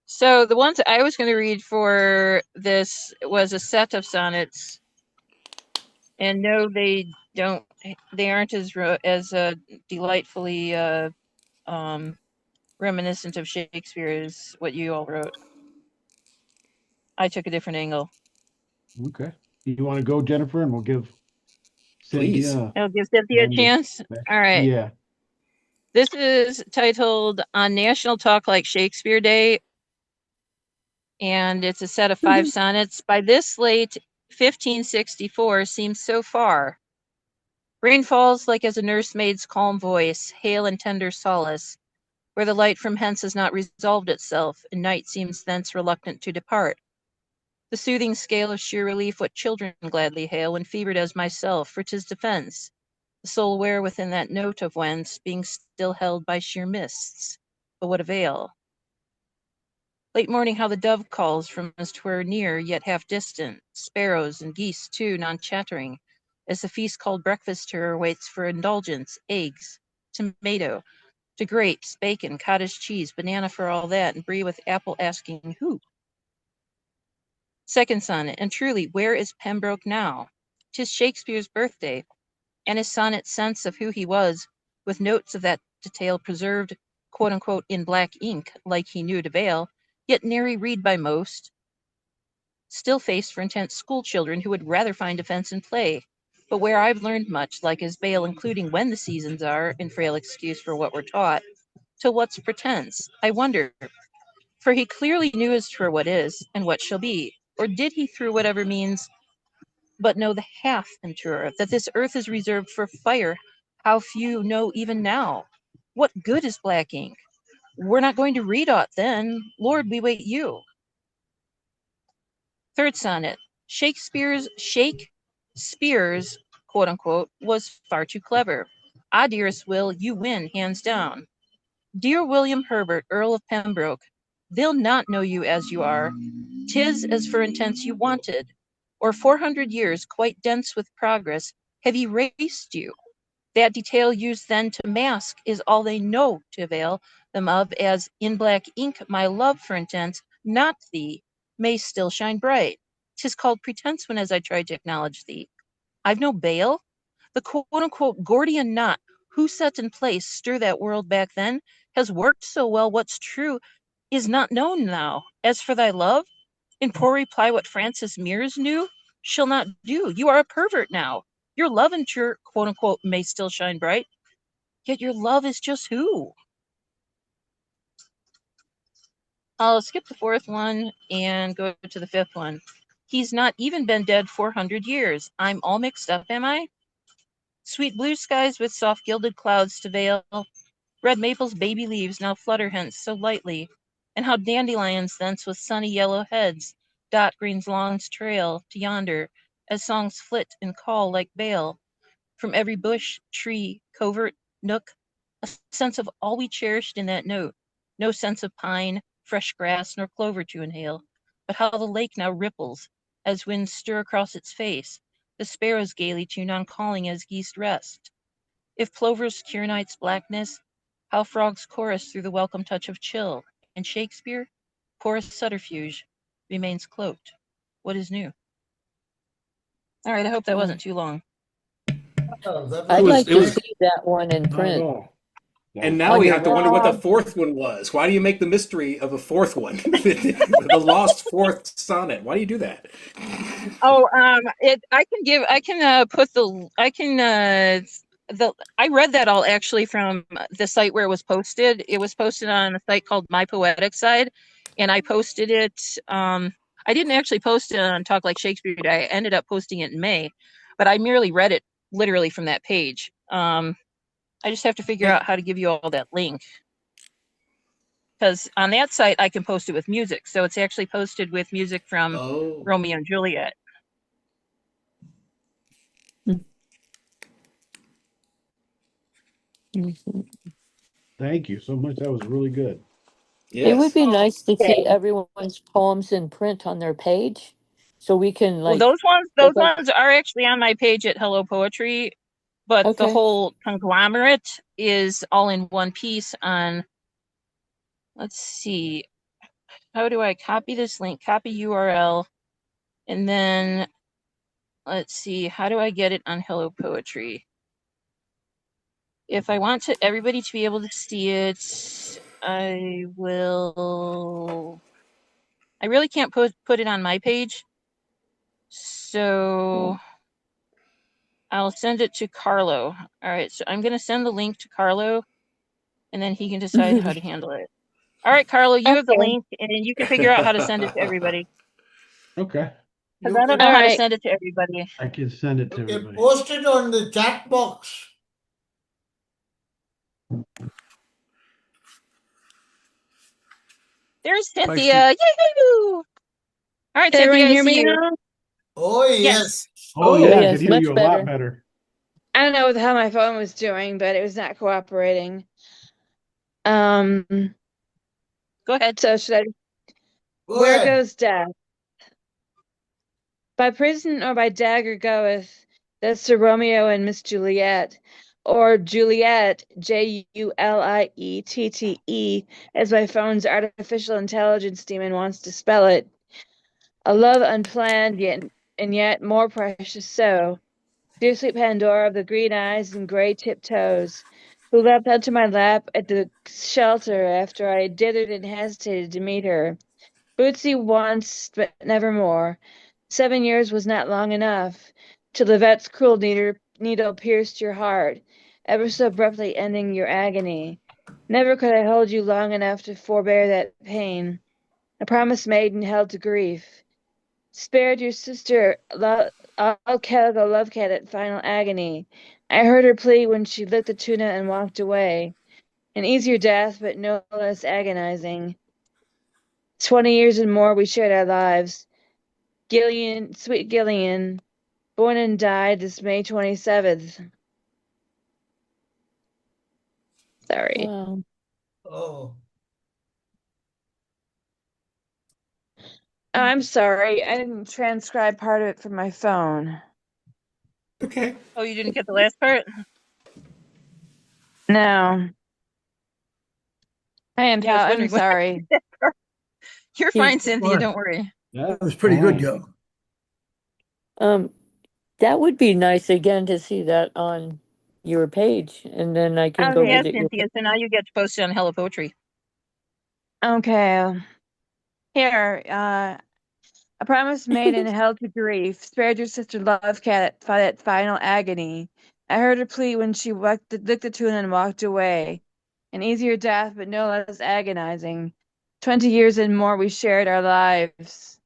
So the ones I was going to read for this was a set of sonnets, and no, they don't. They aren't as delightfully reminiscent of Shakespeare as what you all wrote. I took a different angle. Okay. You want to go, Jennifer, and we'll give Cynthia. I'll give Cynthia a chance. All right. Yeah. This is titled On National Talk Like Shakespeare Day, and it's a set of 5 sonnets. By this late 1564 seems so far. Rain falls like as a nursemaid's calm voice, hail and tender solace, where the light from hence has not resolved itself, and night seems thence reluctant to depart. The soothing scale of sheer relief what children gladly hail when fevered as myself, for 'tis defence, the soul aware within that note of whence, being still held by sheer mists. But what avail? Late morning how the dove calls from as 'twere near, yet half distant, sparrows and geese too, non-chattering, as the feast called breakfast to her waits for indulgence, eggs, tomato, to grapes, bacon, cottage cheese, banana for all that, and brie with apple asking who? Second sonnet, and truly, where is Pembroke now? 'Tis Shakespeare's birthday, and his sonnet sense of who he was, with notes of that detail preserved, quote unquote, in black ink, like he knew to veil, yet nary read by most, still faced for intense school children who would rather find defense in play, but where I've learned much, like his bail, including when the seasons are, in frail excuse for what we're taught, to what's pretense, I wonder, for he clearly knew as for what is, and what shall be, or did he through whatever means, but know the half and truer, that this earth is reserved for fire, how few know even now. What good is black ink? We're not going to read aught then. Lord, we wait you. Third sonnet. Shakespeare's, quote unquote, was far too clever. Ah, dearest Will, you win, hands down. Dear William Herbert, Earl of Pembroke, they'll not know you as you are. 'Tis as for intents you wanted, or 400 years, quite dense with progress, have erased you. That detail used then to mask is all they know to avail them of, as in black ink my love for intents, not thee, may still shine bright. 'Tis called pretense when as I tried to acknowledge thee. I've no bail. The quote-unquote Gordian knot, who set in place, stir that world back then, has worked so well what's true is not known now. As for thy love, in poor reply what Francis Mears knew, shall not do. You are a pervert now. Your love and your quote-unquote may still shine bright, yet your love is just who? I'll skip the 4th one and go to the 5th one. He's not even been dead 400 years. I'm all mixed up, am I? Sweet blue skies with soft gilded clouds to veil, red maple's baby leaves now flutter hence so lightly, and how dandelions thence with sunny yellow heads dot green's lawns trail to yonder, as songs flit and call like bale, from every bush, tree, covert, nook, a sense of all we cherished in that note, no sense of pine, fresh grass, nor clover to inhale, but how the lake now ripples, as winds stir across its face, the sparrows gaily tune on calling as geese rest. If plovers cure night's blackness, how frogs chorus through the welcome touch of chill, and Shakespeare, poorest subterfuge, remains cloaked. What is new? All right, I hope that wasn't too long. I'd like to see that one in print. And now we have to wonder what the 4th one was. Why do you make the mystery of a 4th one? The lost 4th sonnet. Why do you do that? Oh, I read that all actually from the site where it was posted. It was posted on a site called My Poetic Side, and I posted it. I didn't actually post it on Talk Like Shakespeare Day. I ended up posting it in May, but I merely read it literally from that page. I just have to figure out how to give you all that link. Because on that site, I can post it with music. So it's actually posted with music from Romeo and Juliet. Thank you so much. That was really good. Yes. It would be nice to see everyone's poems in print on their page. so we can Well, like. those ones are actually on my page at Hello Poetry, but the Okay. whole conglomerate is all in one piece on, let's see, how do I copy this link? Copy URL, and then let's see, how do I get it on Hello Poetry? If I want everybody to be able to see it, I really can't put it on my page, so I'll send it to Carlo. All right, so I'm going to send the link to Carlo, and then he can decide how to handle it. All right, Carlo, you have the Okay. link, and you can figure out how to send it to everybody. Okay. Because You I don't can, know All how to right. send it to everybody. I can send it to you can everybody. post it on the chat box. There's Post Cynthia. it. Yay! All right, Can Cynthia, everyone I hear see me you. now? Oh, Yes. yes. Oh, Oh yeah, I could yes, hear much you a lot better. better. I don't know how my phone was doing, but it was not cooperating. Um, Go ahead. so should I? Go Where ahead. goes death? By prison or by dagger goeth, that's Sir Romeo and Miss Juliet, or Juliet, Juliette, as my phone's artificial intelligence demon wants to spell it. A love unplanned, yet more precious so. Dear sweet Pandora of the green eyes and gray tipped toes, who leapt onto my lap at the shelter after I dithered and hesitated to meet her. Bootsy once, but never more. 7 years was not long enough, till the vet's cruel needle pierced your heart, ever so abruptly ending your agony. Never could I hold you long enough to forbear that pain. A promise made and held to grief. Spared your sister, I'll calico love cat at final agony. I heard her plea when she licked the tuna and walked away. An easier death, but no less agonizing. 20 years and more we shared our lives. Gillian, sweet Gillian, born and died this May 27th. Sorry. Wow. Oh, I'm sorry. I didn't transcribe part of it from my phone. Okay. Oh, you didn't get the last part? No. I am Yeah, I was I'm wondering what sorry. You're He, fine, Cynthia. Fine. Don't worry. That was That's pretty good, fine. Joe. um, that would be nice again to see that on your page, and then I can go Okay. Yes, visit your page. Cynthia. So now you get to post it on Hello Poetry. Okay. Here, a promise made and held to grief. Spared your sister love cat at final agony. I heard her plea when she licked the tuna and walked away. An easier death, but no less agonizing. 20 years and more we shared our lives.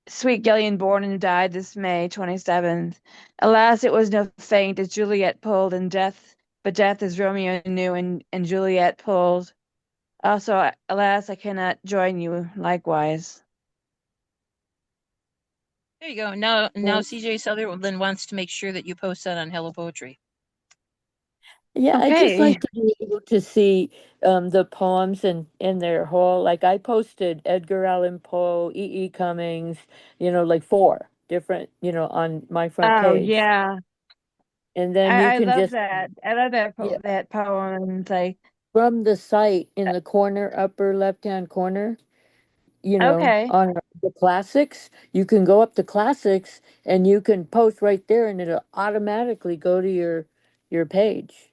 Sweet Gillian born and died this May 27th. Alas, it was no feint as Juliet pulled, and death, but death as Romeo knew and Juliet pulled. Also, alas, I cannot join you likewise. There you go. Now Well, CJ Sutherland wants to make sure that you post that on Hello Poetry. yeah, I just Okay. like to be able to see the poems in their whole. Like I posted Edgar Allan Poe, E. E. Cummings, like 4 different, on my front Oh page, yeah. and then you I can love just, that. I love yeah, that poem. It's like, from the site in the corner, upper left-hand corner, okay. on the classics, you can go up to classics and you can post right there, and it'll automatically go to your page.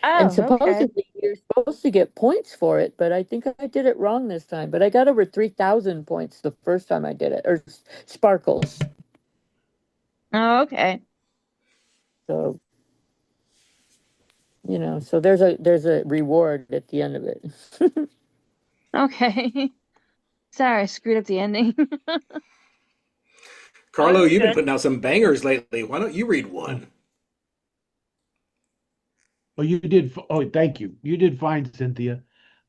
And Oh, okay. supposedly you're supposed to get points for it, but I think I did it wrong this time. But I got over 3,000 points the first time I did it, or sparkles. Oh, okay. So, so there's a reward at the end of it. Okay. Sorry, I screwed up the ending. Carlo, That's you've been good. putting out some bangers lately. Why don't you read one? Oh, you did. Oh, thank you. You did fine, Cynthia.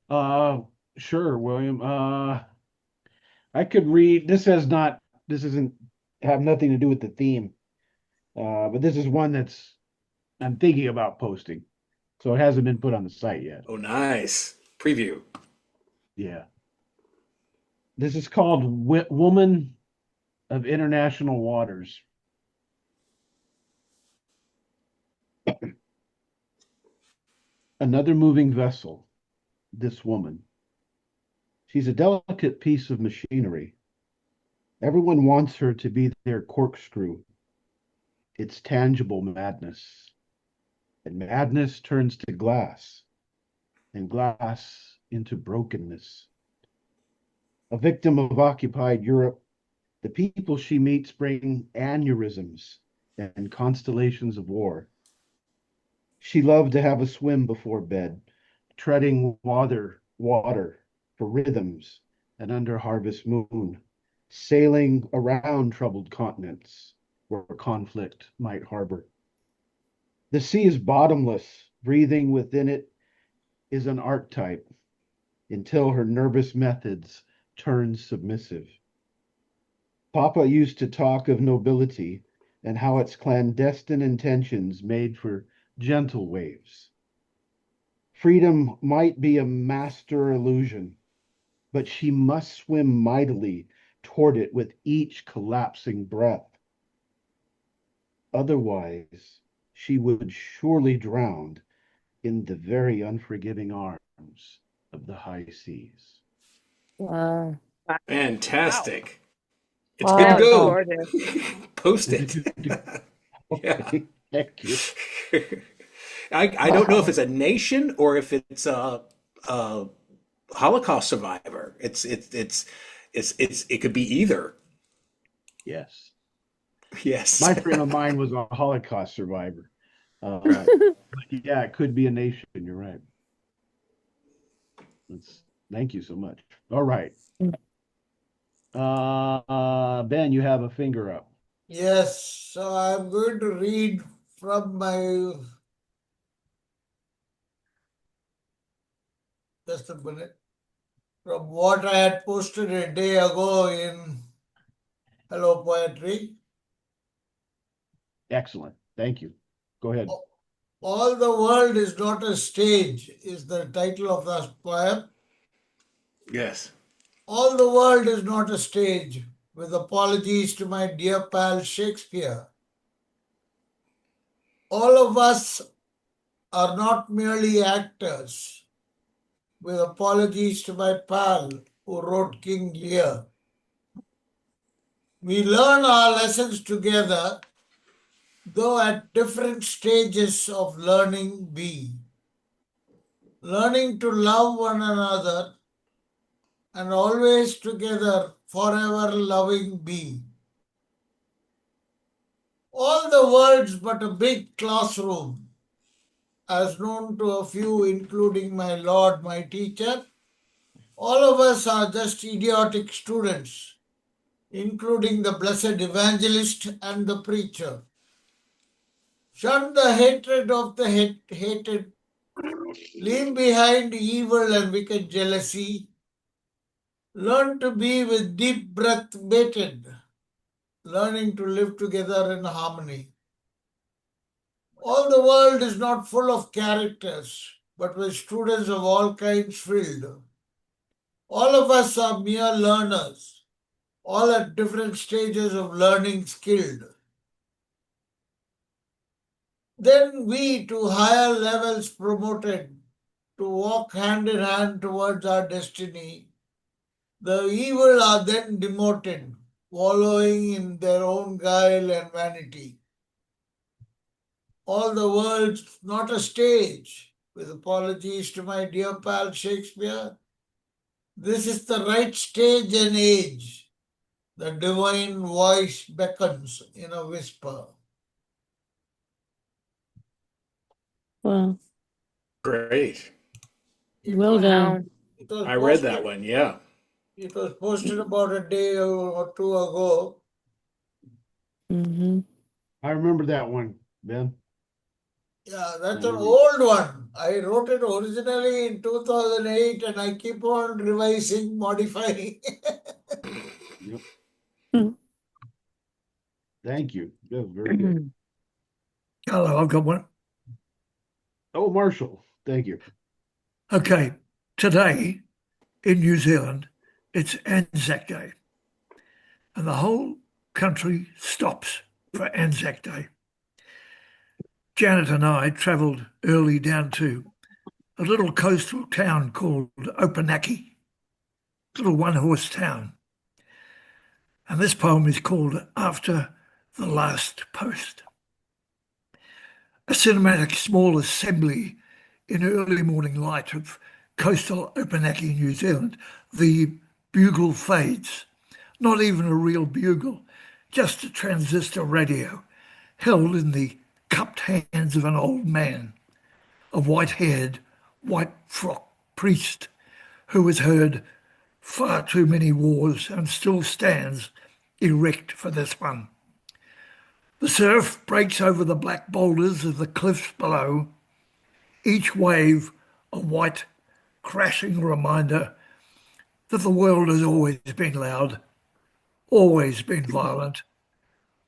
Uh, sure, William. I could read. This isn't have nothing to do with the theme. But this is one that's I'm thinking about posting. So it hasn't been put on the site yet. Oh, nice. Preview. Yeah. This is called Woman of international waters. Another moving vessel, this woman. She's a delicate piece of machinery. Everyone wants her to be their corkscrew. It's tangible madness. And madness turns to glass, and glass into brokenness. A victim of occupied Europe, the people she meets bring aneurysms and constellations of war. She loved to have a swim before bed, treading water for rhythms and under harvest moon, sailing around troubled continents where conflict might harbor. The sea is bottomless, breathing within it is an archetype until her nervous methods turn submissive. Papa used to talk of nobility and how its clandestine intentions made for gentle waves. Freedom might be a master illusion, but she must swim mightily toward it with each collapsing breath. Otherwise, she would surely drown in the very unforgiving arms of the high seas. Wow. Fantastic. It's Wow. good to That was go. gorgeous. Post it. Yeah. Okay, thank you. I don't know if it's a nation or if it's a Holocaust survivor. It could be either. Yes. Yes. My friend of mine was a Holocaust survivor. Yeah, it could be a nation. You're right. Thank you so much. All right. Ben, you have a finger up. Yes, so I'm going to read from my, just a minute, from what I had posted a day ago in Hello Poetry. Excellent. Thank you. Go ahead. All the World is Not a Stage is the title of the poem. Yes. All the world is not a stage, with apologies to my dear pal Shakespeare. All of us are not merely actors, with apologies to my pal who wrote King Lear. We learn our lessons together, though at different stages of learning be. Learning to love one another and always together, forever loving be. All the world's but a big classroom, as known to a few, including my Lord, my teacher. All of us are just idiotic students, including the blessed evangelist and the preacher. Shun the hatred of the hated, leave behind evil and wicked jealousy. Learn to be with deep breath bated, learning to live together in harmony. All the world is not full of characters, but with students of all kinds filled. All of us are mere learners, all at different stages of learning skilled. Then we to higher levels promoted, to walk hand in hand towards our destiny. The evil are then demoted, wallowing in their own guile and vanity. All the world's not a stage, with apologies to my dear pal Shakespeare. This is the right stage and age. The divine voice beckons in a whisper. Wow. Great. Well done. I read that one. Yeah. It was posted about a day or two ago. Mm-hmm. I remember that one, Ben. Yeah, that's an old one. I wrote it originally in 2008 and I keep on revising, modifying. Yep. Thank you. That was very good. Hello, I've got one. Oh, Marshall. Thank you. Okay, today in New Zealand, it's Anzac Day. And the whole country stops for Anzac Day. Janet and I travelled early down to a little coastal town called Opanaki, little one-horse town. And this poem is called After the Last Post. A cinematic small assembly in early morning light of coastal Opanaki, New Zealand. The bugle fades, not even a real bugle, just a transistor radio held in the cupped hands of an old man, a white-haired, white-frocked priest who has heard far too many wars and still stands erect for this one. The surf breaks over the black boulders of the cliffs below, each wave a white, crashing reminder that the world has always been loud, always been violent,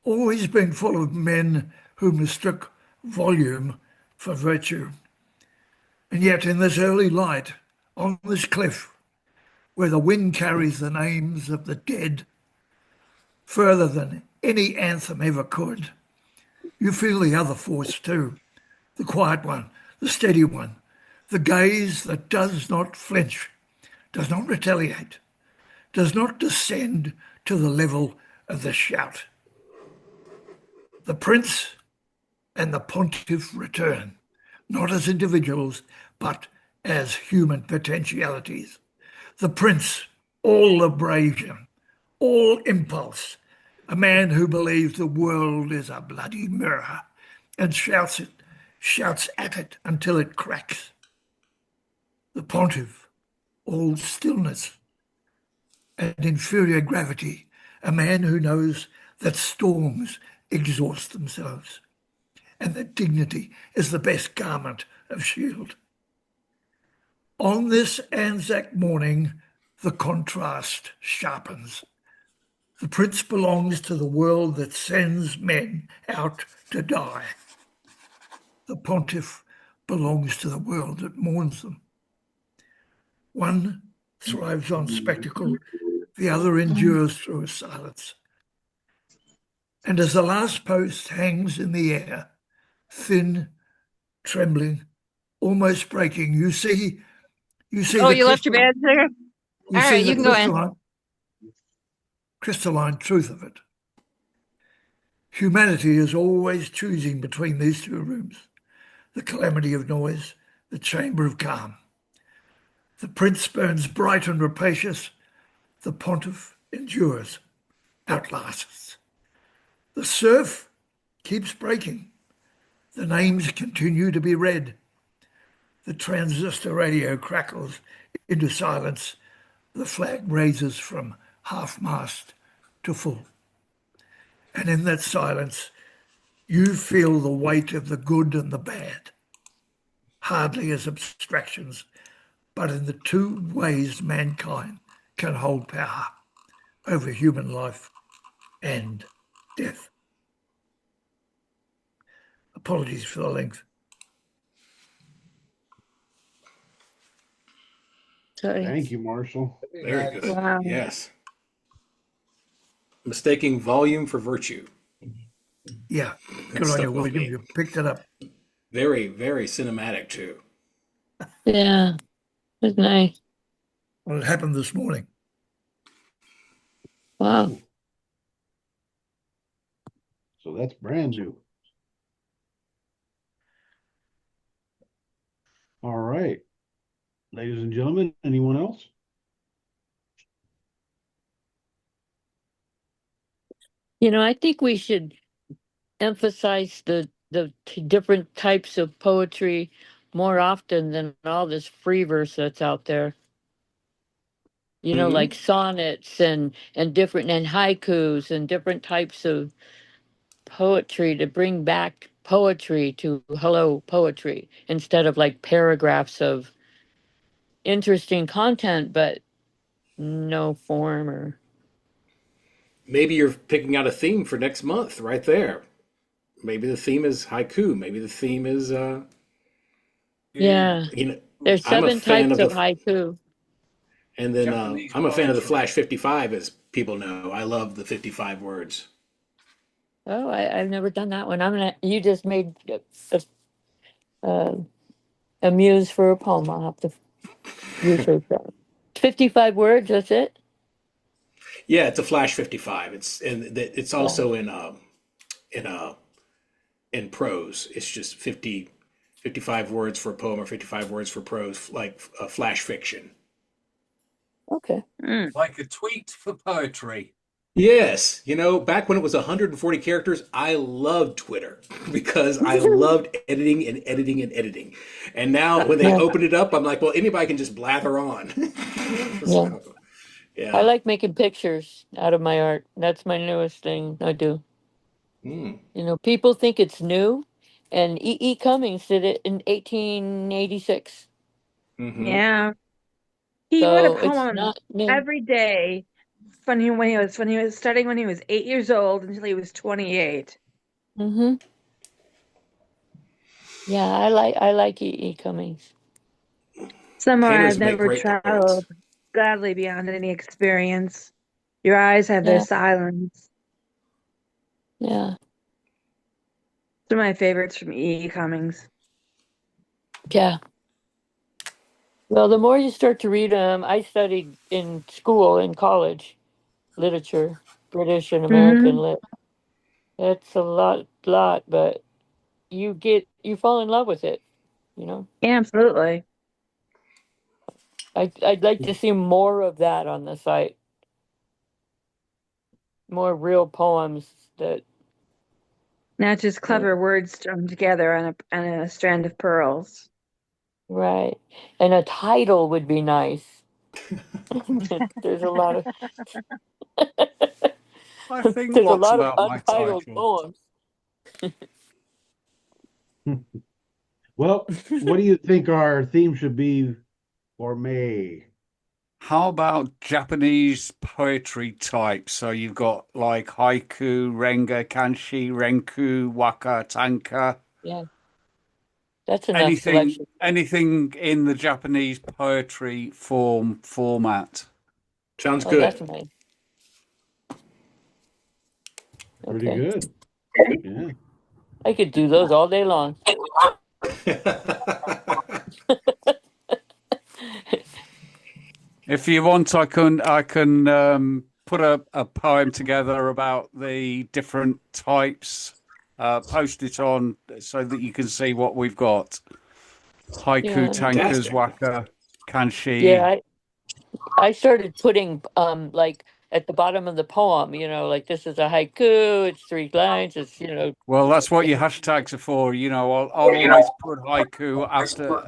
always been full of men who mistook volume for virtue. And yet in this early light, on this cliff, where the wind carries the names of the dead further than any anthem ever could, you feel the other force too, the quiet one, the steady one, the gaze that does not flinch, does not retaliate, does not descend to the level of the shout. The prince and the pontiff return, not as individuals, but as human potentialities. The prince, all abrasion, all impulse, a man who believes the world is a bloody mirror and shouts at it until it cracks. The pontiff, all stillness and inferior gravity, a man who knows that storms exhaust themselves and that dignity is the best garment of shield. On this Anzac morning, the contrast sharpens. The prince belongs to the world that sends men out to die. The pontiff belongs to the world that mourns them. One thrives on spectacle, the other endures through a silence. And as the last post hangs in the air, thin, trembling, almost breaking, you see Oh, the you left your badge there? you All see right, the you can go in. crystalline truth of it. Humanity is always choosing between these two rooms, the calamity of noise, the chamber of calm. The prince burns bright and rapacious, the pontiff endures, outlasts. The surf keeps breaking, the names continue to be read. The transistor radio crackles into silence, the flag raises from half-mast to full. And in that silence, you feel the weight of the good and the bad, hardly as abstractions, but in the two ways mankind can hold power over human life and death. Apologies for the length. Sorry. Thank you, Marshall. Very good. Wow. Yes. Mistaking volume for virtue. Yeah, That good on stuck you, with William. me. You picked it up. Very, very cinematic too. Yeah. That's nice. Well, it happened this morning. Wow. So that's brand new. All right. Ladies and gentlemen, anyone else? I think we should emphasize the different types of poetry more often than all this free verse that's out there. Mhm. Like sonnets and different and haikus and different types of poetry to bring back poetry to hello poetry instead of like paragraphs of interesting content but no form or Maybe you're picking out a theme for next month right there. Maybe the theme is haiku. Maybe the theme is yeah. you know, There's I'm a 7 fan types of of the haiku. and then I'm a fan of the Flash 55, as people know. I love the 55 words. Oh, I've never done that one. You just made a muse for a poem. I'll have to research that. 55 words, that's it? Yeah, it's a Flash 55. It's Yeah. also in in prose. It's just 55 words for a poem or 55 words for prose, like flash fiction. Okay. Like a tweet for poetry. Yes, back when it was 140 characters, I loved Twitter because I loved editing and editing and editing. And now when they Yeah. open it up, I'm like, well, anybody can just blather on. Yeah. So, I yeah. like making pictures out of my art. That's my newest thing I do. Mm. People think it's new, and E. Cummings did it in 1886. Hmm. Yeah. He wrote a So it's poem not new. every day when he was starting when he was 8 years old until he was 28. Mm-hmm. Yeah, I like E. Cummings. Somewhere I've Painters make never great poets. traveled, gladly beyond any experience. Your eyes have their Yeah, silence. yeah, It's one of my favorites from E. Cummings. yeah. Well, the more you start to read them, I studied in school, in college, literature, British and American Hmm. lit. It's a lot, but you fall in love with it, you know. Yeah, absolutely. I'd like to see more of that on the site, more real poems that, Not just you know, clever words strung together on a strand of pearls. right. And a title would be nice. There's a lot of I think there's a lots lot of about my untitled title. poems. Well, what do you think our theme should be for May? How about Japanese poetry types? So you've got like haiku, renga, kanshi, renku, waka, tanka. Yeah, that's enough selection. Anything in the Japanese poetry format. Sounds Oh, that's good. nice. Pretty Okay. good. Yeah. I could do those all day long. If you want, I can put a poem together about the different types. Post it on so that you can see what we've got. Haiku, Yeah. tankas, Fantastic. waka, Yeah, kanshi. I started putting like at the bottom of the poem, like this is a haiku, it's 3 lines, it's. Well, that's what your hashtags are for. I'll always put haiku after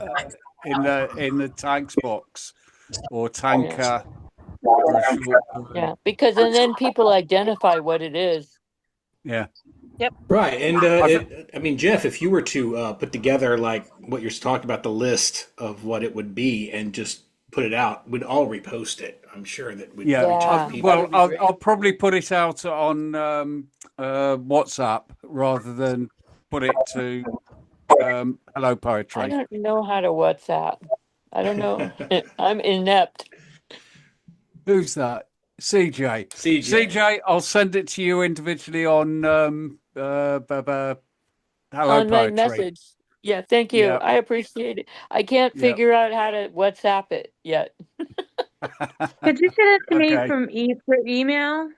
in the tags box or Yeah, tanka for a short poem. yeah, because and then people identify what it is. Yeah. Yep. Right. And I th- I mean, Jeff, if you were to put together like what you're talking about, the list of what it would be and just put it out, we'd all repost it. I'm sure that we'd Yeah. reach out to Yeah, people. that Well, would be great. I'll probably put it out on WhatsApp rather than put it to Hello I Poetry. don't know how to WhatsApp. I don't know. I'm inept. Who's that? CJ. CJ. CJ, I'll send it to you individually on Hello On my Poetry. message. Yeah, thank you. Yeah. I appreciate it. I can't Yeah. figure out how to WhatsApp it yet. Could you send it to me Okay. for email?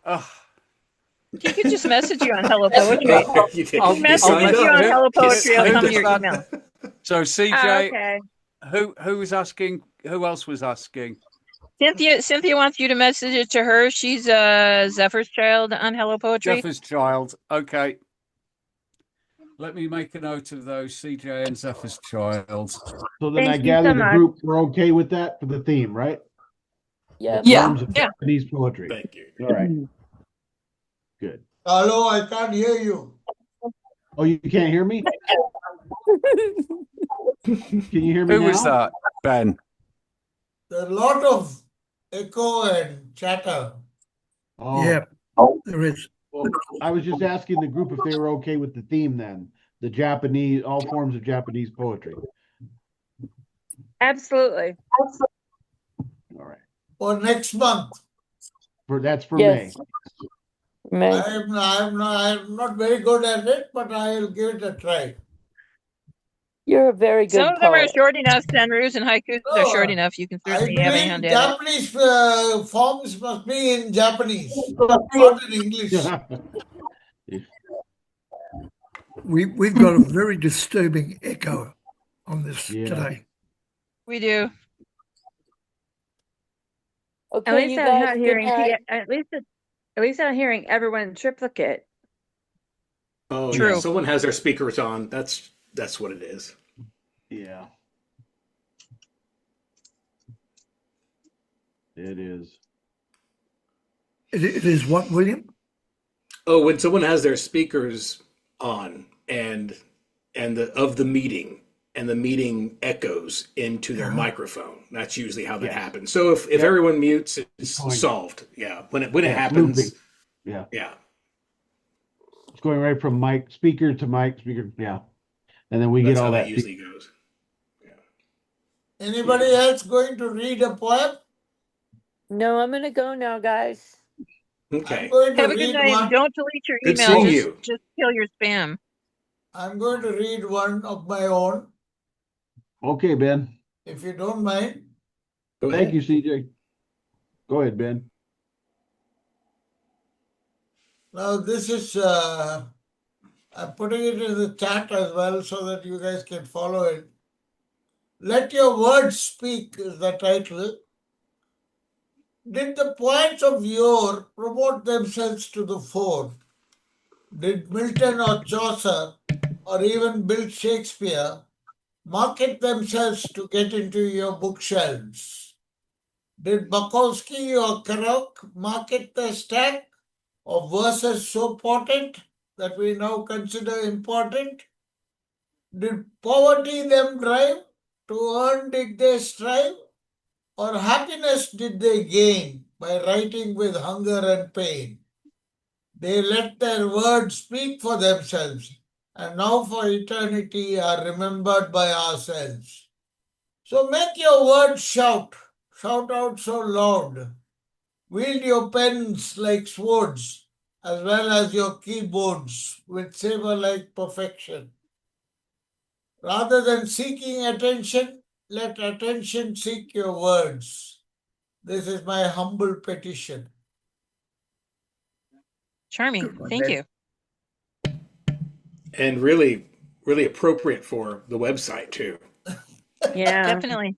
Oh, He could just message you on Hello Poetry. I'll He messages signed you up. on Hello He Poetry. It'll signed come who to your up. email. So Oh, CJ, okay. who was asking? Who else was asking? Cynthia wants you to message it to her. She's Zephyr's child on Hello Poetry. Zephyr's child. Okay. Let me make a note of those. CJ and Zephyr's child. So then I Thank you gather so the much. group we're okay with that for the theme, right? Yeah. Yeah. Forms of Yeah. Japanese poetry. Thank you. All right. Good. Hello, I can't hear you. Oh, you can't hear me? Can you hear me Who now? was that? Ben. There's a lot of echo and chatter. Oh, Yeah, there is. well, I was just asking the group if they were okay with the theme then. The Japanese, all forms of Japanese poetry. Absolutely. All right. For next month. That's for Yes. May. Right. I'm not very good at it, but I'll give it a try. You're a very Some good of them are poet. short enough. Senrus and haikus are short No, enough. You can I certainly have a believe hand at it. Japanese forms must be in Japanese, not in English. We've got a very disturbing echo on this Yeah. today. We do. At Okay, least you I'm guys, not good hearing. night. At least I'm hearing everyone in triplicate. Oh yeah, True. someone has their speakers on. That's what it is. Yeah. It is. It is what, William? Oh, when someone has their speakers on and the meeting and the meeting echoes into their microphone. That's usually how that happens. So if Yep. everyone mutes, it's Fine. solved. Yeah. When it Yeah, it's happens, looping. Yeah. yeah. It's going right from mic speaker to mic speaker. Yeah. And then we That's get all how that that. usually goes. Anybody else going to read a poem? No, I'm gonna go now, guys. I'm Okay. going to Have a good read night. one. Don't delete your Good email. seeing Just you. just kill your spam. I'm going to read one of my own, Okay, Ben. if you don't mind. Go Thank ahead. you, CJ. Go ahead, Ben. Now, this is, I'm putting it in the chat as well so that you guys can follow it. Let Your Words Speak is the title. Did the poets of yore promote themselves to the fore? Did Milton or Chaucer or even Bill Shakespeare market themselves to get into your bookshelves? Did Bukowski or Kerouac market their stack of verses so potent that we now consider important? Did poverty them drive? To earn did they strive? Or happiness did they gain by writing with hunger and pain? They let their words speak for themselves, and now for eternity are remembered by ourselves. So make your words shout, shout out so loud. Wield your pens like swords, as well as your keyboards with saber-like perfection. Rather than seeking attention, let attention seek your words. This is my humble petition. Charming. Thank you. And really, really appropriate for the website too. Yeah. Definitely.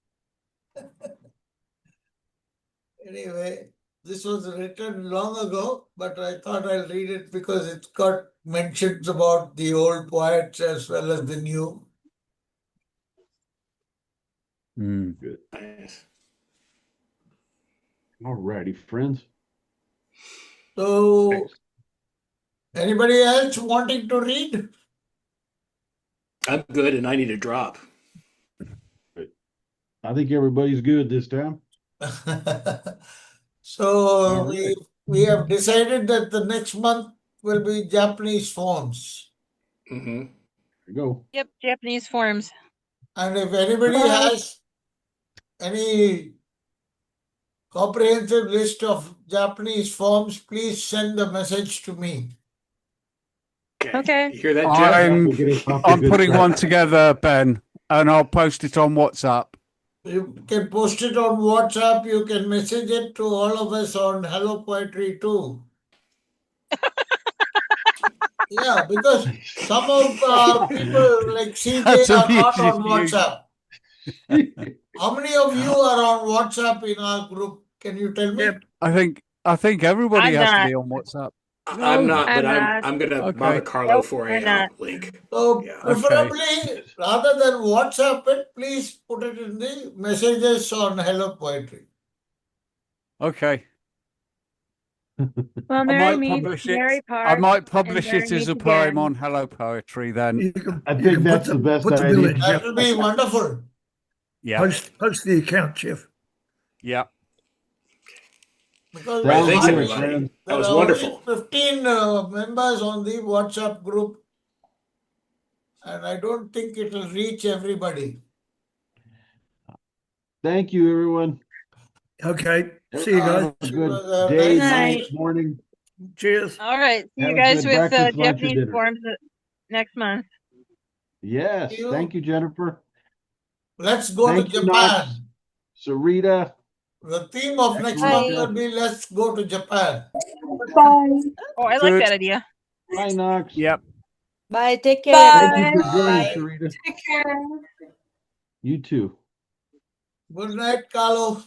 Anyway, this was written long ago, but I thought I'll read it because it's got mentions about the old poets as well as the new. Good. Nice. All righty, friends. So, anybody else wanting to read? I'm good, and I need a drop. I think everybody's good this time. So right. we have decided that the next month will be Japanese forms. Mm-hmm. There you go. Yep. Japanese forms. And if anybody has any comprehensive list of Japanese forms, please send a message to me. Okay. You hear that, Jeff? I'm putting one together, Ben, and I'll post it on WhatsApp. You can post it on WhatsApp. You can message it to all of us on Hello Poetry too. Yeah, because some of our people like CJ That's are not amusing, on WhatsApp. How many of you are on WhatsApp in our group? Can you tell me? I think everybody I'm has to not. be on WhatsApp. I'm not, but I'm I'm not. gonna Okay. bother Carlo for I'm a not. link. So Yeah. preferably, rather than WhatsApp it, please put it in the messages on Hello Poetry. Okay. Well, I Mary might meets publish Mary it. Park. I might and publish Mary it as meets a poem again. on Hello Poetry then. I You think can that's the best put the idea. bill in, That Jeff. will be wonderful. Yeah. Post the account, Jeff. Yeah. Because Right, Sounds thanks good, everybody. friends. That was there are wonderful. only 15 members on the WhatsApp group, and I don't think it will reach everybody. Thank you, everyone. Okay. See you guys. Have a good It was a day, nice night, night. morning. Cheers. All right. See Have you a guys good with breakfast, lunch, or Japanese dinner. forms next month. Yes. You- Thank you, Jennifer. Let's go Thank to you, Knox. Japan. Sarita. The theme of next month will be let's go to Japan. Bye. Oh, I like Good. that idea. Bye, Knox. Yep. Bye. Take care. Bye. Thank you for joining, Bye. Sarita. Take care. You too. Good night, Carlo.